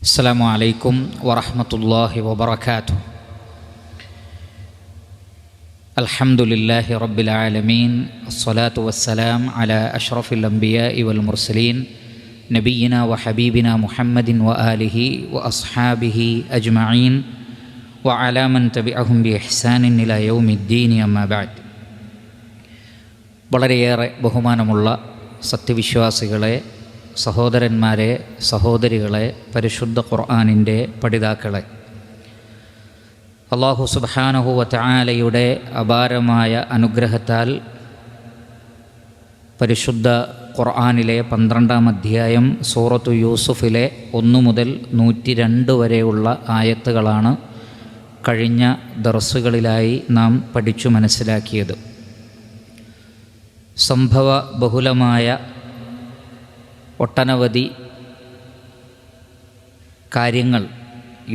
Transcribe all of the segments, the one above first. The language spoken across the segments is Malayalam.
അസ്സലാമു അലൈക്കും വറഹ്മത്തുള്ളാഹി വബറകാതുഹു. അൽഹംദുലില്ലാഹി റബ്ബിൽ ആലമീൻ. അസ്സലാത്തു വസ്സലാം അലാ അഷ്റഫിൽ അംബിയാഇ വൽ മുർസലീൻ നബിയിനാ വഹബീബിനാ മുഹമ്മദിൻ വആലിഹി വഅസ്ഹാബിഹി അജ്മഈൻ വഅലാ മൻ തബിഅഹും ബിഇഹ്സാനിൻ ഇലാ യൗമിദ്ദീൻ. അമ്മാ ബഅദ്. വളരെയേറെ ബഹുമാനമുള്ള സത്യവിശ്വാസികളെ, സഹോദരന്മാരെ, സഹോദരികളെ, പരിശുദ്ധ ഖുർആനിൻ്റെ പഠിതാക്കളെ, അല്ലാഹു സുബ്ഹാനഹു വ തആലയുടെ അപാരമായ അനുഗ്രഹത്താൽ പരിശുദ്ധ ഖുർആനിലെ 12-ാം അധ്യായം സൂറത്തു യൂസുഫിലെ 1 മുതൽ 102 വരെയുള്ള ആയത്തുകളാണ് കഴിഞ്ഞ ദർസുകളിലായി നാം പഠിച്ചു മനസ്സിലാക്കിയത്. സംഭവ ബഹുലമായ ഒട്ടനവധി കാര്യങ്ങൾ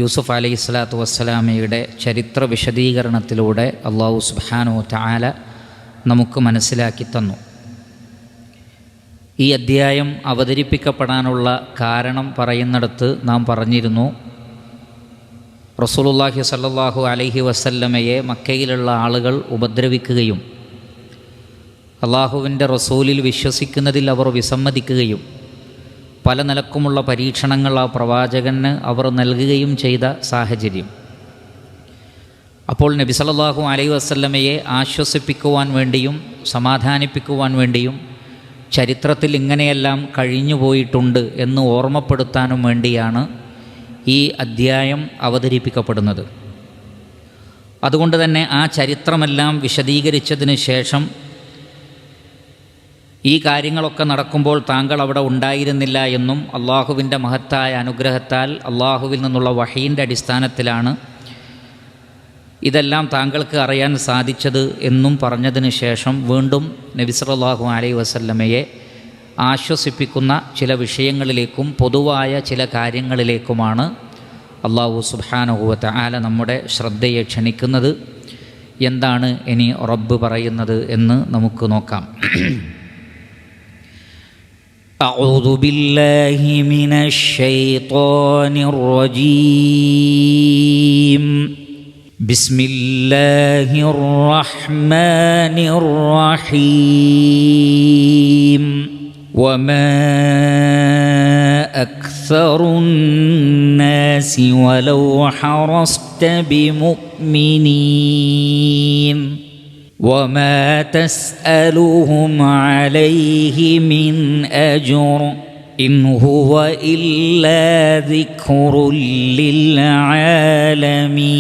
യൂസുഫ് അലൈഹിസ്സലാത്തു വസ്സലാമയുടെ ചരിത്ര വിശദീകരണത്തിലൂടെ അല്ലാഹു സുബ്ഹാനഹു വ തആല നമുക്ക് മനസ്സിലാക്കി തന്നു. ഈ അധ്യായം അവതരിപ്പിക്കപ്പെടാനുള്ള കാരണം പറയുന്നിടത്ത് നാം പറഞ്ഞിരുന്നു, റസൂലുള്ളാഹി സ്വല്ലല്ലാഹു അലൈഹി വസല്ലമയെ മക്കയിലുള്ള ആളുകൾ ഉപദ്രവിക്കുകയും അള്ളാഹുവിൻ്റെ റസൂലിൽ വിശ്വസിക്കുന്നതിൽ അവർ വിസമ്മതിക്കുകയും പല നിലക്കുമുള്ള പരീക്ഷണങ്ങൾ ആ പ്രവാചകന് അവർ നൽകുകയും ചെയ്ത സാഹചര്യം. അപ്പോൾ നബി സല്ലല്ലാഹു അലൈഹി വസല്ലമയെ ആശ്വസിപ്പിക്കുവാൻ വേണ്ടിയും സമാധാനിപ്പിക്കുവാൻ വേണ്ടിയും ചരിത്രത്തിൽ ഇങ്ങനെയെല്ലാം കഴിഞ്ഞു പോയിട്ടുണ്ട് എന്ന് ഓർമ്മപ്പെടുത്താനും വേണ്ടിയാണ് ഈ അദ്ധ്യായം അവതരിപ്പിക്കപ്പെടുന്നത്. അതുകൊണ്ട് തന്നെ ആ ചരിത്രമെല്ലാം വിശദീകരിച്ചതിന് ശേഷം ഈ കാര്യങ്ങളൊക്കെ നടക്കുമ്പോൾ താങ്കൾ അവിടെ ഉണ്ടായിരുന്നില്ല എന്നും അള്ളാഹുവിൻ്റെ മഹത്തായ അനുഗ്രഹത്താൽ അള്ളാഹുവിൽ നിന്നുള്ള വഹീൻ്റെ അടിസ്ഥാനത്തിലാണ് ഇതെല്ലാം താങ്കൾക്ക് അറിയാൻ സാധിച്ചത് എന്നും പറഞ്ഞതിന് ശേഷം വീണ്ടും നബി സല്ലല്ലാഹു അലൈഹി വസല്ലമയെ ആശ്വസിപ്പിക്കുന്ന ചില വിഷയങ്ങളിലേക്കും പൊതുവായ ചില കാര്യങ്ങളിലേക്കുമാണ് അല്ലാഹു സുബ്ഹാനഹു വ തആല നമ്മുടെ ശ്രദ്ധയെ ക്ഷണിക്കുന്നത്. എന്താണ് ഇനി റബ്ബ് പറയുന്നത് എന്ന് നമുക്ക് നോക്കാം. أعوذ بالله من الشيطان الرجيم. بسم الله الرحمن الرحيم. وما أكثر الناس ولو حرصت بمؤمنين وما تسألهم عليه من أجر إن هو إلا ذكر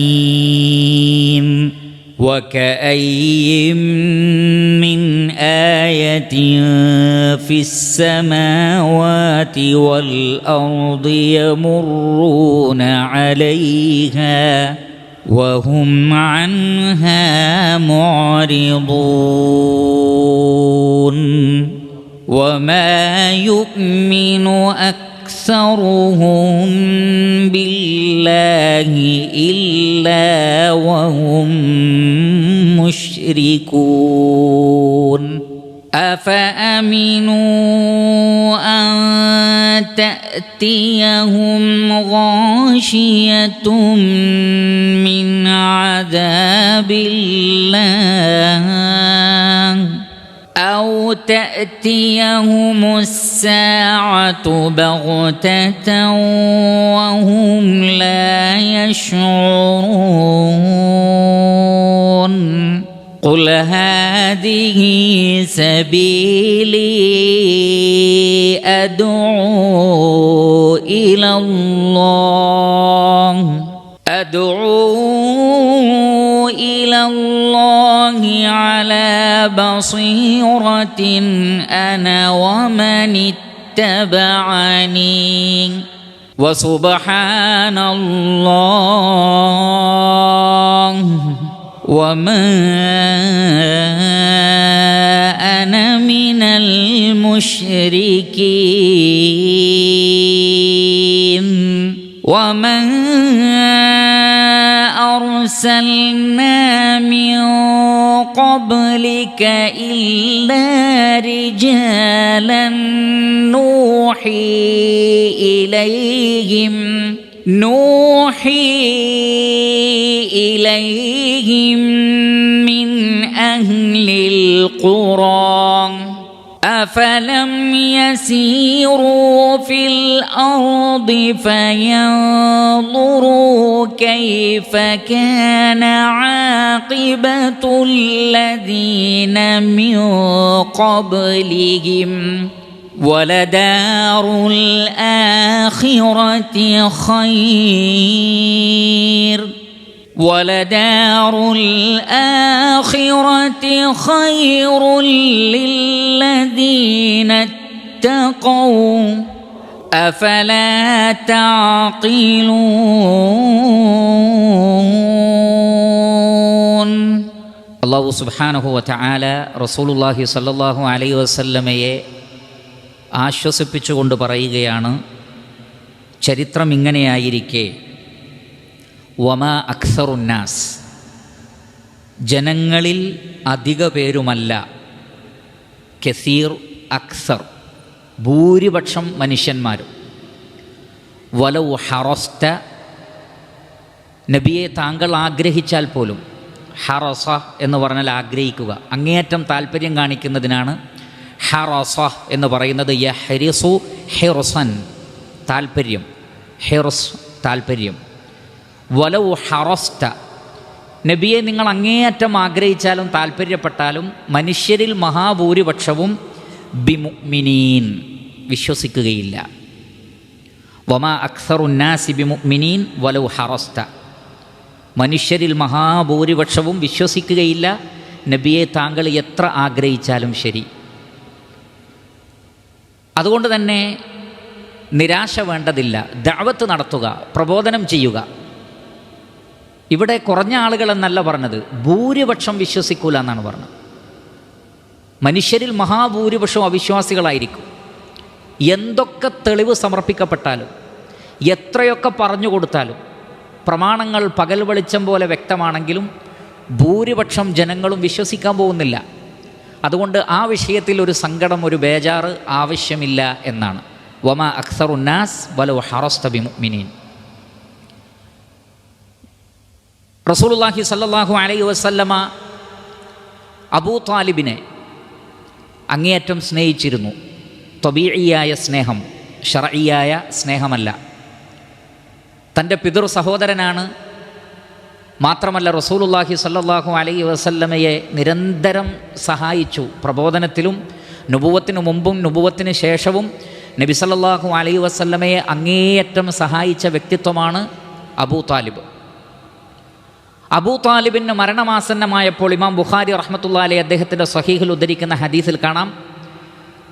للعالمين. وكأي من آية في السماوات والأرض يمرون عليها وهم عنها معرضون. وما يؤمن أكثرهم بالله إلا وهم مشركون. أفأمنوا أن تأتيهم غاشية من عذاب الله أو تأتيهم الساعة بغتة وهم لا يشعرون. قل هذه سبيلي أدعو إلى الله على بصيرة أنا ومن اتبعني وسبحان الله وما أنا من المشركين. ومن أرسلنا من قبلك إلا رجالا نوحي إليهم من أهل القرى أفلم يسيروا في الأرض فينظروا كيف كان عاقبة الذين من قبلهم ولدار الآخرة خير للذين اتقوا أفلا تعقلون. അല്ലാഹു സുബ്ഹാനഹു വ തആല റസൂലുള്ളാഹി സ്വല്ലല്ലാഹു അലൈഹി വസല്ലമയെ ആശ്വസിപ്പിച്ചുകൊണ്ട് പറയുകയാണ്, ചരിത്രം ഇങ്ങനെയായിരിക്കെ വമാ അക്സറുന്നാസ്, ജനങ്ങളിൽ അധിക പേരുമല്ല, കസീർ അക്സർ, ഭൂരിപക്ഷം മനുഷ്യന്മാരും, വലൗ ഹറസ്ത, നബിയെ താങ്കൾ ആഗ്രഹിച്ചാൽ പോലും, ഹറസ എന്ന് പറഞ്ഞാൽ ആഗ്രഹിക്കുക, അങ്ങേയറ്റം താല്പര്യം കാണിക്കുന്നതിനാണ് ഹറസ എന്ന് പറയുന്നത്. യഹ്രിസു ഹിർസൻ, താല്പര്യം, ഹിർസ് താല്പര്യം. വലൗ ഹറസ്ത, നബിയെ നിങ്ങൾ അങ്ങേയറ്റം ആഗ്രഹിച്ചാലും താല്പര്യപ്പെട്ടാലും മനുഷ്യരിൽ മഹാഭൂരിപക്ഷവും ബിമുഅ്മിനീൻ, വിശ്വസിക്കുകയില്ല. വമാ അക്സറുന്നാസി ബിമുഅ്മിനീൻ വലൗ ഹറസ്ത, മനുഷ്യരിൽ മഹാഭൂരിപക്ഷവും വിശ്വസിക്കുകയില്ല നബിയെ താങ്കൾ എത്ര ആഗ്രഹിച്ചാലും ശരി. അതുകൊണ്ട് തന്നെ നിരാശ വേണ്ടതില്ല, ദഅവത്ത് നടത്തുക, പ്രബോധനം ചെയ്യുക. ഇവിടെ കുറഞ്ഞ ആളുകളെന്നല്ല പറഞ്ഞത്, ഭൂരിപക്ഷം വിശ്വസിക്കൂല എന്നാണ് പറഞ്ഞത്. മനുഷ്യരിൽ മഹാഭൂരിപക്ഷം അവിശ്വാസികളായിരിക്കും. എന്തൊക്കെ തെളിവ് സമർപ്പിക്കപ്പെട്ടാലും, എത്രയൊക്കെ പറഞ്ഞു കൊടുത്താലും, പ്രമാണങ്ങൾ പകൽ വെളിച്ചം പോലെ വ്യക്തമാണെങ്കിലും ഭൂരിപക്ഷം ജനങ്ങളും വിശ്വസിക്കാൻ പോകുന്നില്ല. അതുകൊണ്ട് ആ വിഷയത്തിൽ ഒരു സങ്കടം, ഒരു ബേജാറ് ആവശ്യമില്ല എന്നാണ്. വമാ അക്സറുന്നാസ് വലൗ ഹറസ്ത ബിമുഅ്മിനീൻ. റസൂലുള്ളാഹി സ്വല്ലല്ലാഹു അലൈഹി വസല്ലമ അബൂ താലിബിനെ അങ്ങേയറ്റം സ്നേഹിച്ചിരുന്നു. ത്വബീഇയായ സ്നേഹം, ശർഈയായ സ്നേഹമല്ല. തൻ്റെ പിതൃ സഹോദരനാണ്. മാത്രമല്ല റസൂലുള്ളാഹി സ്വല്ലല്ലാഹു അലൈഹി വസല്ലമയെ നിരന്തരം സഹായിച്ചു. പ്രബോധനത്തിലും നുബുവത്തിന് മുമ്പും നുബുവത്തിന് ശേഷവും നബി സല്ലല്ലാഹു അലൈഹി വസല്ലമയെ അങ്ങേയറ്റം സഹായിച്ച വ്യക്തിത്വമാണ് അബൂ താലിബ്. അബൂ താലിബിന് മരണമാസന്നമായപ്പോൾ ഇമാം ബുഖാരി റഹ്മത്തുള്ളാഹി അലൈഹി അദ്ദേഹത്തിൻ്റെ സ്വഹീഹിൽ ഉദ്ധരിക്കുന്ന ഹദീസിൽ കാണാം,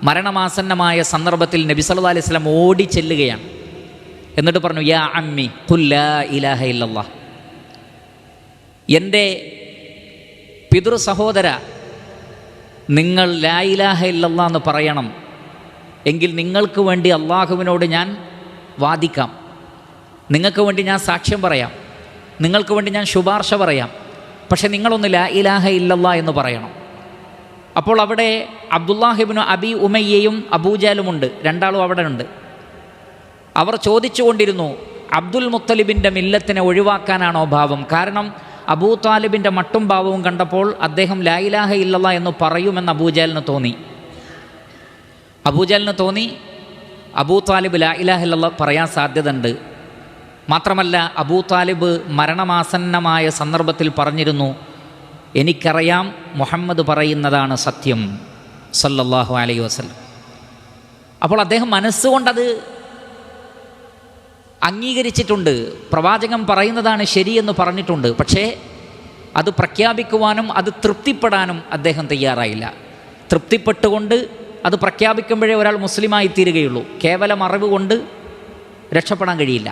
മരണമാസന്നമായ സന്ദർഭത്തിൽ നബി സല്ലല്ലാഹു അലൈഹി വസല്ലം ഓടി ചെല്ലുകയാണ്. എന്നിട്ട് പറഞ്ഞു, യാ അമ്മി ഖുൽ ലാ ഇലാഹ ഇല്ലല്ലാഹ്, എൻ്റെ പിതൃ സഹോദര, നിങ്ങൾ ലാ ഇലാഹ ഇല്ലല്ലാഹ് എന്ന് പറയണം. എങ്കിൽ നിങ്ങൾക്ക് വേണ്ടി അള്ളാഹുവിനോട് ഞാൻ വാദിക്കാം, നിങ്ങൾക്ക് വേണ്ടി ഞാൻ സാക്ഷ്യം പറയാം, നിങ്ങൾക്ക് വേണ്ടി ഞാൻ ശുപാർശ പറയാം. പക്ഷെ നിങ്ങളൊന്ന് ലാ ഇലാഹ ഇല്ലല്ലാഹ് എന്ന് പറയണം. അപ്പോൾ അവിടെ അബ്ദുല്ലാഹിബ്നു അബി ഉമയ്യയും അബൂജാലുമുണ്ട്, രണ്ടാളും അവിടെ ഉണ്ട്. അവർ ചോദിച്ചുകൊണ്ടിരുന്നു, അബ്ദുൽ മുത്തലിബിൻ്റെ മില്ലത്തിനെ ഒഴിവാക്കാനാണോ ഭാവം? കാരണം അബൂ താലിബിൻ്റെ മട്ടും ഭാവവും കണ്ടപ്പോൾ അദ്ദേഹം ലാ ഇലാഹ ഇല്ലല്ലാഹ് എന്ന് പറയുമെന്ന് അബൂജാലിന് തോന്നി. അബൂ താലിബ് ലാ ഇലാഹ ഇല്ലല്ലാഹ് പറയാൻ സാധ്യതയുണ്ട്. മാത്രമല്ല അബൂ താലിബ് മരണമാസന്നമായ സന്ദർഭത്തിൽ പറഞ്ഞിരുന്നു, എനിക്കറിയാം മുഹമ്മദ് പറയുന്നതാണ് സത്യം സല്ലല്ലാഹു അലൈഹി വസല്ലം. അപ്പോൾ അദ്ദേഹം മനസ്സുകൊണ്ടത് അംഗീകരിച്ചിട്ടുണ്ട്, പ്രവാചകൻ പറയുന്നതാണ് ശരിയെന്ന് പറഞ്ഞിട്ടുണ്ട്. പക്ഷേ അത് പ്രഖ്യാപിക്കുവാനും അത് തൃപ്തിപ്പെടാനും അദ്ദേഹം തയ്യാറായില്ല. തൃപ്തിപ്പെട്ടുകൊണ്ട് അത് പ്രഖ്യാപിക്കുമ്പോഴേ ഒരാൾ മുസ്ലിമായി തീരുകയുള്ളൂ. കേവലം അറിവ് കൊണ്ട് രക്ഷപ്പെടാൻ കഴിയില്ല.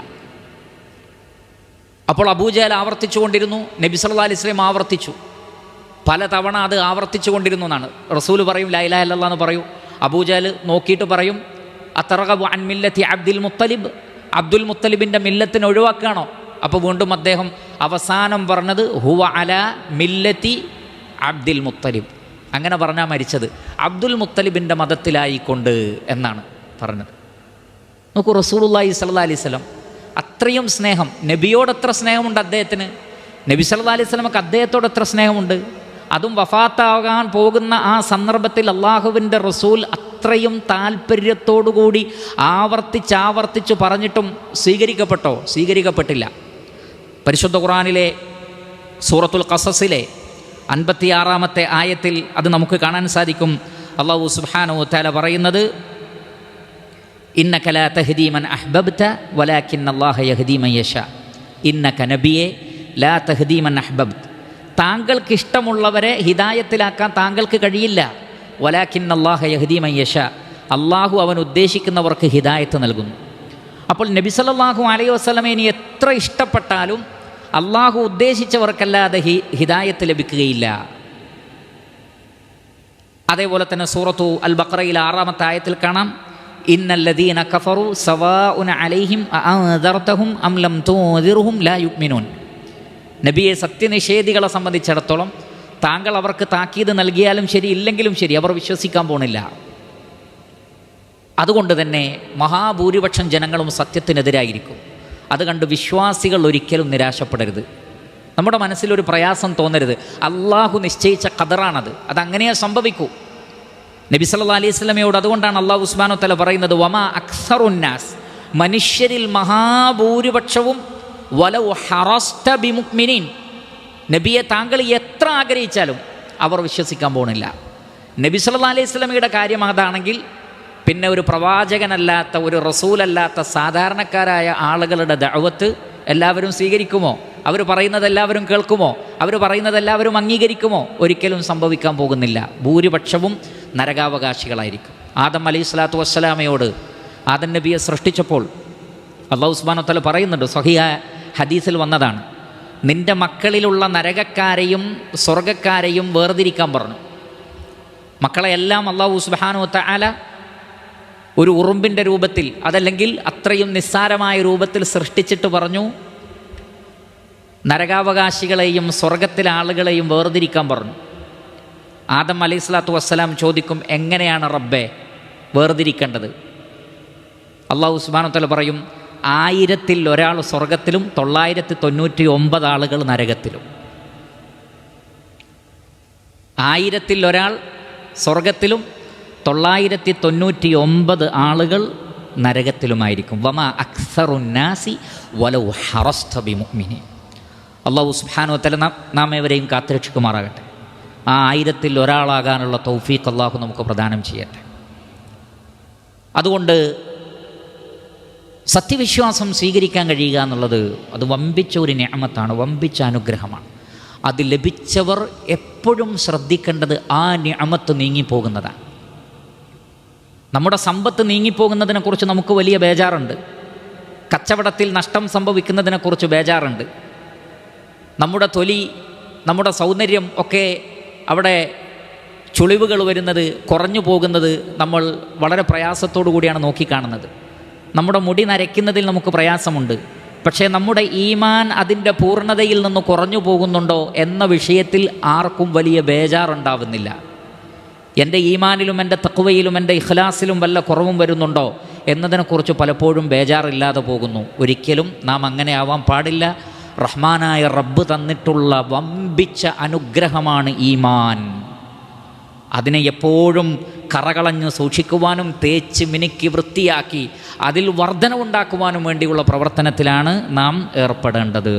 അപ്പോൾ അബൂജഹൽ ആവർത്തിച്ചു കൊണ്ടിരുന്നു, നബി സല്ലല്ലാഹു അലൈഹി വസല്ലം ആവർത്തിച്ചു, പലതവണ അത് ആവർത്തിച്ചു കൊണ്ടിരുന്നു എന്നാണ്. റസൂൽ പറയും ലാ ഇലാഹ ഇല്ലല്ലാഹ് എന്ന് പറയൂ. അബൂജഹൽ നോക്കിയിട്ട് പറയും, അത്തറഗബു അൻ മില്ലത്തി അബ്ദുൽ മുത്തലിബ്, അബ്ദുൽ മുത്തലിബിൻ്റെ മില്ലത്തിനെ ഒഴിവാക്കുകയാണോ? അപ്പോൾ വീണ്ടും അദ്ദേഹം അവസാനം പറഞ്ഞത് ഹുവ അല മില്ലത്തി അബ്ദുൽ മുത്തലിബ്. അങ്ങനെ പറഞ്ഞാൽ മരിച്ചത് അബ്ദുൽ മുത്തലിബിൻ്റെ മതത്തിലായിക്കൊണ്ട് എന്നാണ് പറഞ്ഞത്. നോക്കൂ, റസൂലുള്ളാഹി സ്വല്ലല്ലാഹി അലൈഹി വസല്ലം അത്രയും സ്നേഹം, നബിയോട് എത്ര സ്നേഹമുണ്ട് അദ്ദേഹത്തിന്, നബി സല്ലല്ലാഹി അലൈഹി വസല്ലമക്ക് അദ്ദേഹത്തോട് എത്ര സ്നേഹമുണ്ട്. അതും വഫാത്താകാൻ പോകുന്ന ആ സന്ദർഭത്തിൽ അള്ളാഹുവിൻ്റെ റസൂൽ അത്രയും താല്പര്യത്തോടുകൂടി ആവർത്തിച്ച് പറഞ്ഞിട്ടും സ്വീകരിക്കപ്പെട്ടോ? സ്വീകരിക്കപ്പെട്ടില്ല. പരിശുദ്ധ ഖുർആനിലെ സൂറത്തുൽ ഖസസിലെ 56-ാമത്തെ ആയത്തിൽ അത് നമുക്ക് കാണാൻ സാധിക്കും. അല്ലാഹു സുബ്ഹാനഹു വ തആല പറയുന്നത്, ഇന്നക ലാ തഹ്ദീ മൻ അഹ്ബബ്ത വലാകിന്നല്ലാഹ യഹ്ദീ മൻ യശാ. ഇന്നക നബിയെ ലാ തഹ്ദീ മൻ അഹ്ബബ്ത, താങ്കൾക്ക് ഇഷ്ടമുള്ളവരെ ഹിദായത്തിലാക്കാൻ താങ്കൾക്ക് കഴിയില്ല. വലാകിന്നല്ലാഹ യഹ്ദീ മൻ യശാ, അള്ളാഹു അവൻ ഉദ്ദേശിക്കുന്നവർക്ക് ഹിദായത്ത് നൽകുന്നു. അപ്പോൾ നബി സല്ലല്ലാഹു അലൈഹി വസല്ലമയെ ഇനി എത്ര ഇഷ്ടപ്പെട്ടാലും അള്ളാഹു ഉദ്ദേശിച്ചവർക്കല്ലാതെ ഹിദായത്ത് ലഭിക്കുകയില്ല. അതേപോലെ തന്നെ സൂറത്തു അൽ ബഖറയിൽ 6-ാമത്തെ ആയത്തിൽ കാണാം, ഇന്നല്ലദീന കഫറു സവാഉൻ അലൈഹിം അഅൻദർതഹും അം ലം തുൻദിർഹും ലാ യുഅ്മിനൂൻ. നബിയെ, സത്യനിഷേധികളെ സംബന്ധിച്ചിടത്തോളം താങ്കൾ അവർക്ക് താക്കീത് നൽകിയാലും ശരി ഇല്ലെങ്കിലും ശരി അവർ വിശ്വസിക്കാൻ പോണില്ല. അതുകൊണ്ട് തന്നെ മഹാഭൂരിപക്ഷം ജനങ്ങളും സത്യത്തിനെതിരായിരിക്കും. അത് കണ്ട് വിശ്വാസികൾ ഒരിക്കലും നിരാശപ്പെടരുത്. നമ്മുടെ മനസ്സിലൊരു പ്രയാസം തോന്നരുത്. അള്ളാഹു നിശ്ചയിച്ച ഖദറാണത്, അതങ്ങനെയേ സംഭവിക്കൂ. നബി സല്ലല്ലാഹു അലൈഹി വസല്ലമയോട് അതുകൊണ്ടാണ് അല്ലാഹു സുബ്ഹാനഹു വ തആല പറയുന്നത്, വമാ അക്സറുന്നാസ്, മനുഷ്യരിൽ മഹാഭൂരിപക്ഷവും വലൗ ഹറസ്ത ബിമുഅ്മിനീൻ, നബിയെ താങ്കൾ എത്ര ആഗ്രഹിച്ചാലും അവർ വിശ്വസിക്കാൻ പോകുന്നില്ല. നബി സല്ലല്ലാഹു അലൈഹി വസല്ലമയുടെ കാര്യം അതാണെങ്കിൽ പിന്നെ ഒരു പ്രവാചകനല്ലാത്ത, ഒരു റസൂലല്ലാത്ത സാധാരണക്കാരായ ആളുകളുടെ ദഅവത്ത് എല്ലാവരും സ്വീകരിക്കുമോ? അവർ പറയുന്നത് എല്ലാവരും കേൾക്കുമോ? അവർ പറയുന്നത് എല്ലാവരും അംഗീകരിക്കുമോ? ഒരിക്കലും സംഭവിക്കാൻ പോകുന്നില്ല. ഭൂരിപക്ഷവും നരകാവകാശികളായിരിക്കും. ആദം അലൈഹി സ്വലാത്തു വസ്സലാമയോട് ആദം നബിയെ സൃഷ്ടിച്ചപ്പോൾ അല്ലാഹു സുബ്ഹാനഹു വ തആല പറയുന്നുണ്ട്, സ്വഹീഹ ഹദീസിൽ വന്നതാണ്, നിൻ്റെ മക്കളിലുള്ള നരകക്കാരെയും സ്വർഗക്കാരെയും വേർതിരിക്കാൻ പറഞ്ഞു. മക്കളെയെല്ലാം അല്ലാഹു സുബ്ഹാനഹു വ തആല ഒരു ഉറുമ്പിൻ്റെ രൂപത്തിൽ, അതല്ലെങ്കിൽ അത്രയും നിസ്സാരമായ രൂപത്തിൽ സൃഷ്ടിച്ചിട്ട് പറഞ്ഞു, നരകാവകാശികളെയും സ്വർഗത്തിലെ ആളുകളെയും വേർതിരിക്കാൻ പറഞ്ഞു. ആദം അലൈഹി സ്വലാത്തു വസ്സലാം ചോദിക്കും, എങ്ങനെയാണ് റബ്ബേ വേർതിരിക്കേണ്ടത്? അല്ലാഹു സുബ്ഹാനഹു വ തആല പറയും, 1000-ൽ ഒരാൾ സ്വർഗത്തിലും 999 ആളുകൾ നരകത്തിലും. 1000-ൽ ഒരാൾ സ്വർഗത്തിലും 999 ആളുകൾ നരകത്തിലുമായിരിക്കും. വമാ അക്സറുന്നാസി വലൗ ഹറസ്ത ബിമുഅ്മിനീൻ. അല്ലാഹു സുബ്ഹാനഹു വ തആല നാം ഏവരെയും കാത്തുരക്ഷിക്കുമാറാകട്ടെ. ആ 1000-ൽ ഒരാളാകാനുള്ള തൗഫീഖ് അല്ലാഹു നമുക്ക് പ്രദാനം ചെയ്യട്ടെ. അതുകൊണ്ട് സത്യവിശ്വാസം സ്വീകരിക്കാൻ കഴിയുക എന്നുള്ളത് അത് വമ്പിച്ച ഒരു നിഅമത്താണ്, വമ്പിച്ച അനുഗ്രഹമാണ്. അത് ലഭിച്ചവർ എപ്പോഴും ശ്രദ്ധിക്കേണ്ടത് ആ നിഅമത്ത് നീങ്ങിപ്പോകുന്നതാണ്. നമ്മുടെ സമ്പത്ത് നീങ്ങിപ്പോകുന്നതിനെക്കുറിച്ച് നമുക്ക് വലിയ ബേജാറുണ്ട്. കച്ചവടത്തിൽ നഷ്ടം സംഭവിക്കുന്നതിനെക്കുറിച്ച് ബേജാറുണ്ട്. നമ്മുടെ തൊലി, നമ്മുടെ സൗന്ദര്യം ഒക്കെ അവിടെ ചുളിവുകൾ വരുന്നത്, കുറഞ്ഞു പോകുന്നത് നമ്മൾ വളരെ പ്രയാസത്തോടു കൂടിയാണ് നോക്കിക്കാണുന്നത്. നമ്മുടെ മുടി നരയ്ക്കുന്നതിൽ നമുക്ക് പ്രയാസമുണ്ട്. പക്ഷേ നമ്മുടെ ഈമാൻ അതിൻ്റെ പൂർണ്ണതയിൽ നിന്ന് കുറഞ്ഞു പോകുന്നുണ്ടോ എന്ന വിഷയത്തിൽ ആർക്കും വലിയ ബേജാറുണ്ടാവുന്നില്ല. എൻ്റെ ഈമാനിലും എൻ്റെ തഖ്വയിലും എൻ്റെ ഇഖ്ലാസിലും വല്ല കുറവും വരുന്നുണ്ടോ എന്നതിനെക്കുറിച്ച് പലപ്പോഴും ബേജാറില്ലാതെ പോകുന്നു. ഒരിക്കലും നാം അങ്ങനെ ആവാൻ പാടില്ല. റഹ്മാനായ റബ്ബ് തന്നിട്ടുള്ള വമ്പിച്ച അനുഗ്രഹമാണ് ഈമാൻ. അതിനെ എപ്പോഴും കറകളഞ്ഞ് സൂക്ഷിക്കുവാനും തേച്ച് മിനുക്കി വൃത്തിയാക്കി അതിൽ വർധനവുണ്ടാക്കുവാനും വേണ്ടിയുള്ള പ്രവർത്തനത്തിലാണ് നാം ഏർപ്പെടേണ്ടത്.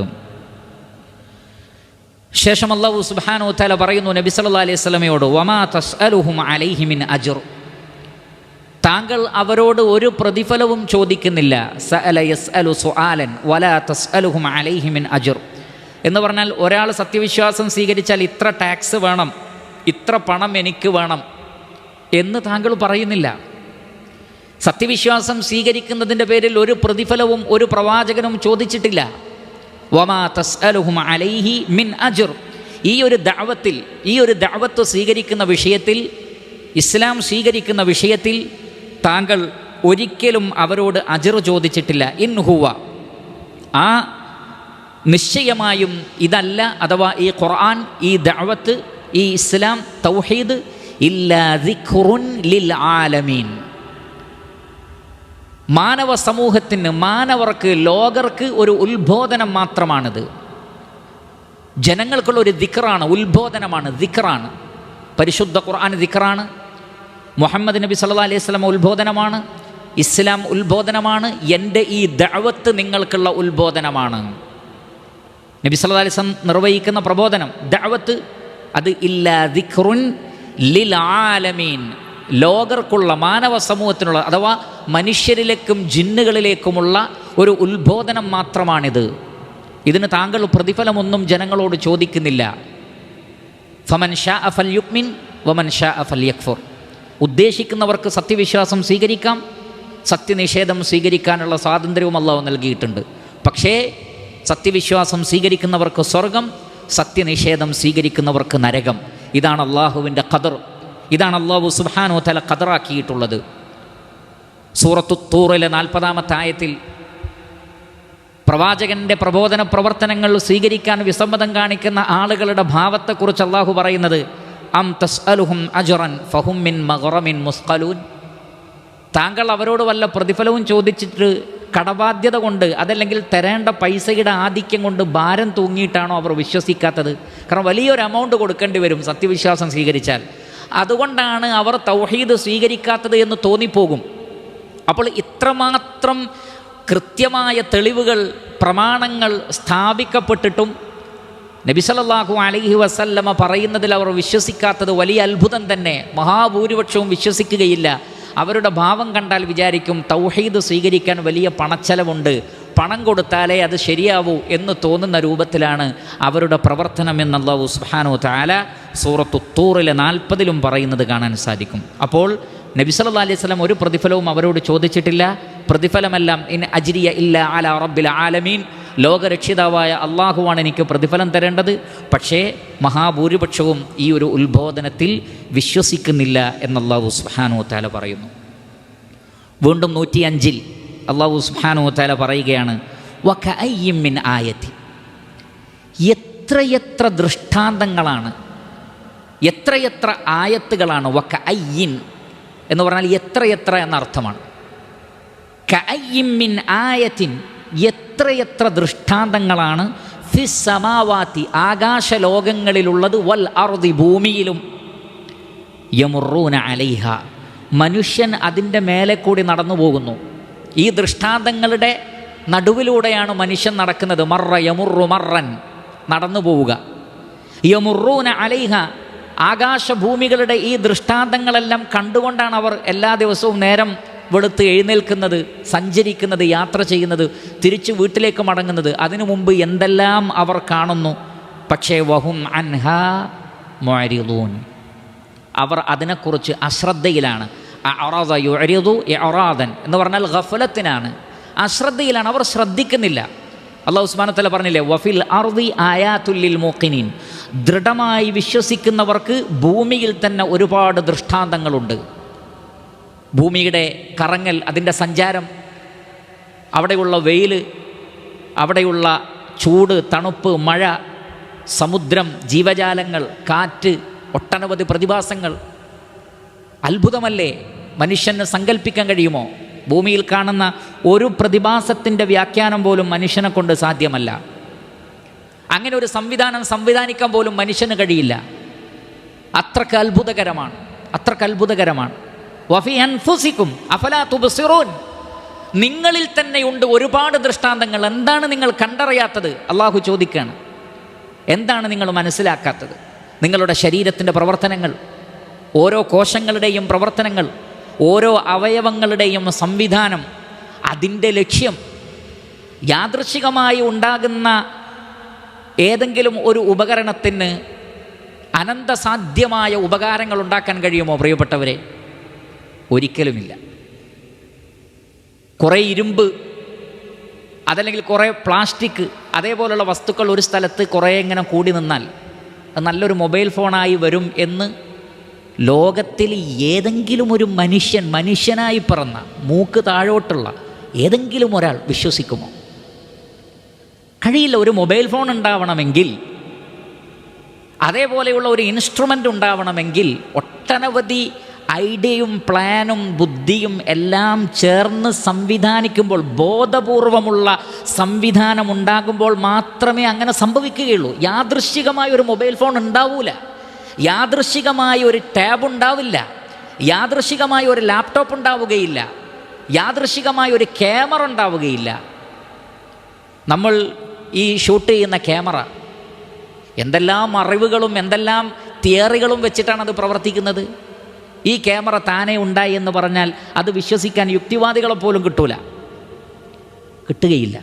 ശേഷം അല്ലാഹു സുബ്ഹാനഹു വ തആല പറയുന്നു നബി സല്ലല്ലാഹു അലൈഹി വസല്ലമയോട്, വമാ തസ്അലുഹും അലൈഹി മിൻ അജ്ർ, താങ്കൾ അവരോട് ഒരു പ്രതിഫലവും ചോദിക്കുന്നില്ല. സഅല യസ്അലു സുആലൻ വലാ തസ്അലുഹും അലൈഹി മിൻ അജ്ർ എന്ന് പറഞ്ഞാൽ, ഒരാൾ സത്യവിശ്വാസം സ്വീകരിച്ചാൽ ഇത്ര ടാക്സ് വേണം, ഇത്ര പണം എനിക്ക് വേണം എന്ന് താങ്കൾ പറയുന്നില്ല. സത്യവിശ്വാസം സ്വീകരിക്കുന്നതിൻ്റെ പേരിൽ ഒരു പ്രതിഫലവും ഒരു പ്രവാചകനും ചോദിച്ചിട്ടില്ല. വമാ തസ്അലുഹും അലൈഹി മിൻ അജ്ർ. ഈ ഒരു ദഅവത്ത് സ്വീകരിക്കുന്ന വിഷയത്തിൽ, ഇസ്ലാം സ്വീകരിക്കുന്ന വിഷയത്തിൽ താങ്കൾ ഒരിക്കലും അവരോട് അജ്ർ ചോദിച്ചിട്ടില്ല. ഇൻ ഹുവ, ആ നിശ്ചയമായും ഇതല്ല, അഥവാ ഈ ഖുർആൻ, ഈ ദഅവത്ത്, ഈ ഇസ്ലാം, തൗഹീദ്, ഇല്ലാ ദിക്റുൻ ലിൽ ആലമീൻ, മാനവ സമൂഹത്തിന്, മാനവർക്ക്, ലോകർക്ക് ഒരു ഉത്ബോധനം മാത്രമാണിത്. ജനങ്ങൾക്കുള്ള ഒരു ദിക്റാണ്, ഉത്ബോധനമാണ്, ദിക്റാണ്. പരിശുദ്ധ ഖുർആൻ ദിക്റാണ്, മുഹമ്മദ് നബി സല്ലല്ലാഹു അലൈഹി വസല്ലം ഉത്ബോധനമാണ്, ഇസ്ലാം ഉത്ബോധനമാണ്, എൻ്റെ ഈ ദഅവത്ത് നിങ്ങൾക്കുള്ള ഉത്ബോധനമാണ്. നബി സല്ലല്ലാഹു അലൈഹി വസല്ലം നിർവഹിക്കുന്ന പ്രബോധനം, ദഅവത്ത്, അത് ഇല്ലാ ദിക്റുൻ ലിൽ ആലമീൻ, ലോകർക്കുള്ള, മാനവ സമൂഹത്തിനുള്ള, അഥവാ മനുഷ്യരിലേക്കും ജിന്നുകളിലേക്കുമുള്ള ഒരു ഉത്ബോധനം മാത്രമാണിത്. ഇതിന് താങ്കൾ പ്രതിഫലമൊന്നും ജനങ്ങളോട് ചോദിക്കുന്നില്ല. ഫമൻ ഷാഅ ഫൽയുക്മിൻ വമൻ ഷാഅ ഫൽയക്ഫുർ, ഉദ്ദേശിക്കുന്നവർക്ക് സത്യവിശ്വാസം സ്വീകരിക്കാം, സത്യനിഷേധം സ്വീകരിക്കാനുള്ള സ്വാതന്ത്ര്യവും അല്ലാഹു നൽകിയിട്ടുണ്ട്. പക്ഷേ സത്യവിശ്വാസം സ്വീകരിക്കുന്നവർക്ക് സ്വർഗം, സത്യനിഷേധം സ്വീകരിക്കുന്നവർക്ക് നരകം. ഇതാണ് അള്ളാഹുവിൻ്റെ ഖദർ, ഇതാണ് അള്ളാഹു സുബ്ഹാനഹു വ തആല ഖദറാക്കിയിട്ടുള്ളത്. സൂറത്തു തൂറിലെ 40-ാമത്തെ ആയത്തിൽ പ്രവാചകൻ്റെ പ്രബോധന പ്രവർത്തനങ്ങൾ സ്വീകരിക്കാൻ വിസമ്മതം കാണിക്കുന്ന ആളുകളുടെ ഭാവത്തെക്കുറിച്ച് അള്ളാഹു പറയുന്നത്, അം തസ്അലുഹും അജ്റൻ ഫഹും മിൻ മഗ്റമിൻ മുസ്ഖലൂൻ, താങ്കൾ അവരോട് വല്ല പ്രതിഫലവും ചോദിച്ചിട്ട് കടബാധ്യത കൊണ്ട്, അതല്ലെങ്കിൽ തരേണ്ട പൈസയുടെ ആധിക്യം കൊണ്ട് ഭാരം തൂങ്ങിയിട്ടാണോ അവർ വിശ്വസിക്കാത്തത്? കാരണം വലിയൊരു എമൗണ്ട് കൊടുക്കേണ്ടി വരും സത്യവിശ്വാസം സ്വീകരിച്ചാൽ, അതുകൊണ്ടാണ് അവർ തൗഹീദ് സ്വീകരിക്കാത്തത് എന്ന് തോന്നിപ്പോകും. അപ്പോൾ ഇത്രമാത്രം കൃത്യമായ തെളിവുകൾ, പ്രമാണങ്ങൾ സ്ഥാപിക്കപ്പെട്ടിട്ടും നബി സല്ലല്ലാഹു അലൈഹി വസല്ലമ പറയുന്നതിൽ അവർ വിശ്വസിക്കാത്തത് വലിയ അത്ഭുതം തന്നെ. മഹാഭൂരിപക്ഷവും വിശ്വസിക്കുകയില്ല. അവരുടെ ഭാവം കണ്ടാൽ വിചാരിക്കും തൗഹീദ് സ്വീകരിക്കാൻ വലിയ പണച്ചെലവുണ്ട്, പണം കൊടുത്താലേ അത് ശരിയാവൂ എന്ന് തോന്നുന്ന രൂപത്തിലാണ് അവരുടെ പ്രവർത്തനം എന്ന് അല്ലാഹു സുബ്ഹാനഹു വ തആല സൂറത്തു തൂറിലെ 40-ലും പറയുന്നത് കാണാൻ സാധിക്കും. അപ്പോൾ നബി സല്ലല്ലാഹു അലൈഹി വസല്ലം ഒരു പ്രതിഫലവും അവരോട് ചോദിച്ചിട്ടില്ല. പ്രതിഫലമെല്ലാം ഇൻ അജ്രിയ ഇല്ലാ അലാ റബ്ബിൽ ആലമീൻ, ലോകരക്ഷിതാവായ അള്ളാഹുവാണ് എനിക്ക് പ്രതിഫലം തരേണ്ടത്. പക്ഷേ മഹാഭൂരിപക്ഷവും ഈ ഒരു ഉത്ബോധനത്തിൽ വിശ്വസിക്കുന്നില്ല എന്ന് അല്ലാഹു സുബ്ഹാനഹു വ തആല പറയുന്നു. വീണ്ടും 105-ൽ അല്ലാഹു സുബ്ഹാനഹു വ തആല പറയുകയാണ്, വകഅയ്യിൻ മിൻ ആയത്തി, എത്രയെത്ര ദൃഷ്ടാന്തങ്ങളാണ്, എത്രയെത്ര ആയത്തുകളാണ്. വകഅയ്യിൻ എന്ന് പറഞ്ഞാൽ എത്രയെത്ര എന്നർത്ഥമാണ്. കഅയ്യിൻ മിൻ ആയത്തിൻ, എത്രയെത്ര ദൃഷ്ടാന്തങ്ങളാണ്, ഫിസ് സമാവാത്തി, ആകാശലോകങ്ങളിലുള്ളത്, വൽ അർദി, ഭൂമിയിലും, യമുറൂന അലൈഹ, മനുഷ്യൻ അതിൻ്റെ മേലെ കൂടി നടന്നു പോകുന്നു. ഈ ദൃഷ്ടാന്തങ്ങളുടെ നടുവിലൂടെയാണ് മനുഷ്യൻ നടക്കുന്നത്. മറ യമുറു മറൻ, നടന്നു പോവുക. യമുറൂന അലൈഹ, ആകാശഭൂമികളുടെ ഈ ദൃഷ്ടാന്തങ്ങളെല്ലാം കണ്ടുകൊണ്ടാണ് അവർ എല്ലാ ദിവസവും നേരം വെളുത്ത് എഴുന്നേൽക്കുന്നത്, സഞ്ചരിക്കുന്നത്, യാത്ര ചെയ്യുന്നത്, തിരിച്ച് വീട്ടിലേക്ക് മടങ്ങുന്നത്. അതിനു മുമ്പ് എന്തെല്ലാം അവർ കാണുന്നു. പക്ഷേ വഹും അൻഹാ മുഅരിദൂൻ, അവർ അതിനെക്കുറിച്ച് അശ്രദ്ധയിലാണ്. അഅറദ യുഅരിദു ഇഅറാദൻ എന്ന് പറഞ്ഞാൽ ഗഫലത്തിനാണ്, അശ്രദ്ധയിലാണ്, അവർ ശ്രദ്ധിക്കുന്നില്ല. അല്ലാഹു സുബ്ഹാനഹു വ തആല പറഞ്ഞില്ലേ, വഫിൽ അർദി ആയാത്തുൽ ലിൽ മൂഖിനീൻ, ദൃഢമായി വിശ്വസിക്കുന്നവർക്ക് ഭൂമിയിൽ തന്നെ ഒരുപാട് ദൃഷ്ടാന്തങ്ങളുണ്ട്. ഭൂമിയുടെ കറങ്ങൽ, അതിൻ്റെ സഞ്ചാരം, അവിടെയുള്ള വെയിൽ, അവിടെയുള്ള ചൂട്, തണുപ്പ്, മഴ, സമുദ്രം, ജീവജാലങ്ങൾ, കാറ്റ്, ഒട്ടനവധി പ്രതിഭാസങ്ങൾ. അത്ഭുതമല്ലേ? മനുഷ്യന് സങ്കല്പിക്കാൻ കഴിയുമോ? ഭൂമിയിൽ കാണുന്ന ഒരു പ്രതിഭാസത്തിൻ്റെ വ്യാഖ്യാനം പോലും മനുഷ്യനെ കൊണ്ട് സാധ്യമല്ല. അങ്ങനെ ഒരു സംവിധാനിക്കാൻ പോലും മനുഷ്യന് കഴിയില്ല. അത്രക്ക് അത്ഭുതകരമാണ്, അത്രക്ക് അത്ഭുതകരമാണ്. വഫി അൻഫുസിക്കും അഫലാ തുബ്സിറൂൻ, നിങ്ങളിൽ തന്നെയുണ്ട് ഒരുപാട് ദൃഷ്ടാന്തങ്ങൾ. എന്താണ് നിങ്ങൾ കണ്ടറിയാത്തത്? അള്ളാഹു ചോദിക്കുകയാണ്. എന്താണ് നിങ്ങൾ മനസ്സിലാക്കാത്തത്? നിങ്ങളുടെ ശരീരത്തിൻ്റെ പ്രവർത്തനങ്ങൾ, ഓരോ കോശങ്ങളുടെയും പ്രവർത്തനങ്ങൾ, ഓരോ അവയവങ്ങളുടെയും സംവിധാനം, അതിൻ്റെ ലക്ഷ്യം. യാദൃച്ഛികമായി ഉണ്ടാകുന്ന ഏതെങ്കിലും ഒരു ഉപകരണത്തിന് അനന്തസാധ്യമായ ഉപകാരങ്ങൾ ഉണ്ടാക്കാൻ കഴിയുമോ പ്രിയപ്പെട്ടവരെ? ഒരിക്കലുമില്ല. കുറേ ഇരുമ്പ്, അതല്ലെങ്കിൽ കുറേ പ്ലാസ്റ്റിക്, അതേപോലുള്ള വസ്തുക്കൾ ഒരു സ്ഥലത്ത് കുറേ ഇങ്ങനെ കൂടി നിന്നാൽ അത് നല്ലൊരു മൊബൈൽ ഫോണായി വരും എന്ന് ലോകത്തിൽ ഏതെങ്കിലും ഒരു മനുഷ്യനായി പിറന്ന മൂക്ക് താഴോട്ടുള്ള ഏതെങ്കിലും ഒരാൾ വിശ്വസിക്കുമോ? കഴിയില്ല. ഒരു മൊബൈൽ ഫോൺ ഉണ്ടാവണമെങ്കിൽ, അതേപോലെയുള്ള ഒരു ഇൻസ്ട്രുമെൻ്റ് ഉണ്ടാവണമെങ്കിൽ ഒട്ടനവധി ഐഡിയയും പ്ലാനും ബുദ്ധിയും എല്ലാം ചേർന്ന് സംവിധാനിക്കുമ്പോൾ, ബോധപൂർവമുള്ള സംവിധാനം ഉണ്ടാകുമ്പോൾ മാത്രമേ അങ്ങനെ സംഭവിക്കുകയുള്ളൂ. യാദൃശ്ചികമായ ഒരു മൊബൈൽ ഫോൺ ഉണ്ടാവൂല, യാദൃശ്ചികമായ ഒരു ടാബ് ഉണ്ടാവില്ല, യാദൃശ്ചികമായ ഒരു ലാപ്ടോപ്പ് ഉണ്ടാവുകയില്ല, യാദൃശ്ചികമായ ഒരു ക്യാമറ ഉണ്ടാവുകയില്ല. നമ്മൾ ഈ ഷൂട്ട് ചെയ്യുന്ന ക്യാമറ എന്തെല്ലാം അറിവുകളും എന്തെല്ലാം തിയറികളും വെച്ചിട്ടാണ് അത് പ്രവർത്തിക്കുന്നത്. ഈ ക്യാമറ താനേ ഉണ്ടായി എന്ന് പറഞ്ഞാൽ അത് വിശ്വസിക്കാൻ യുക്തിവാദികളെ പോലും കിട്ടുകയില്ല.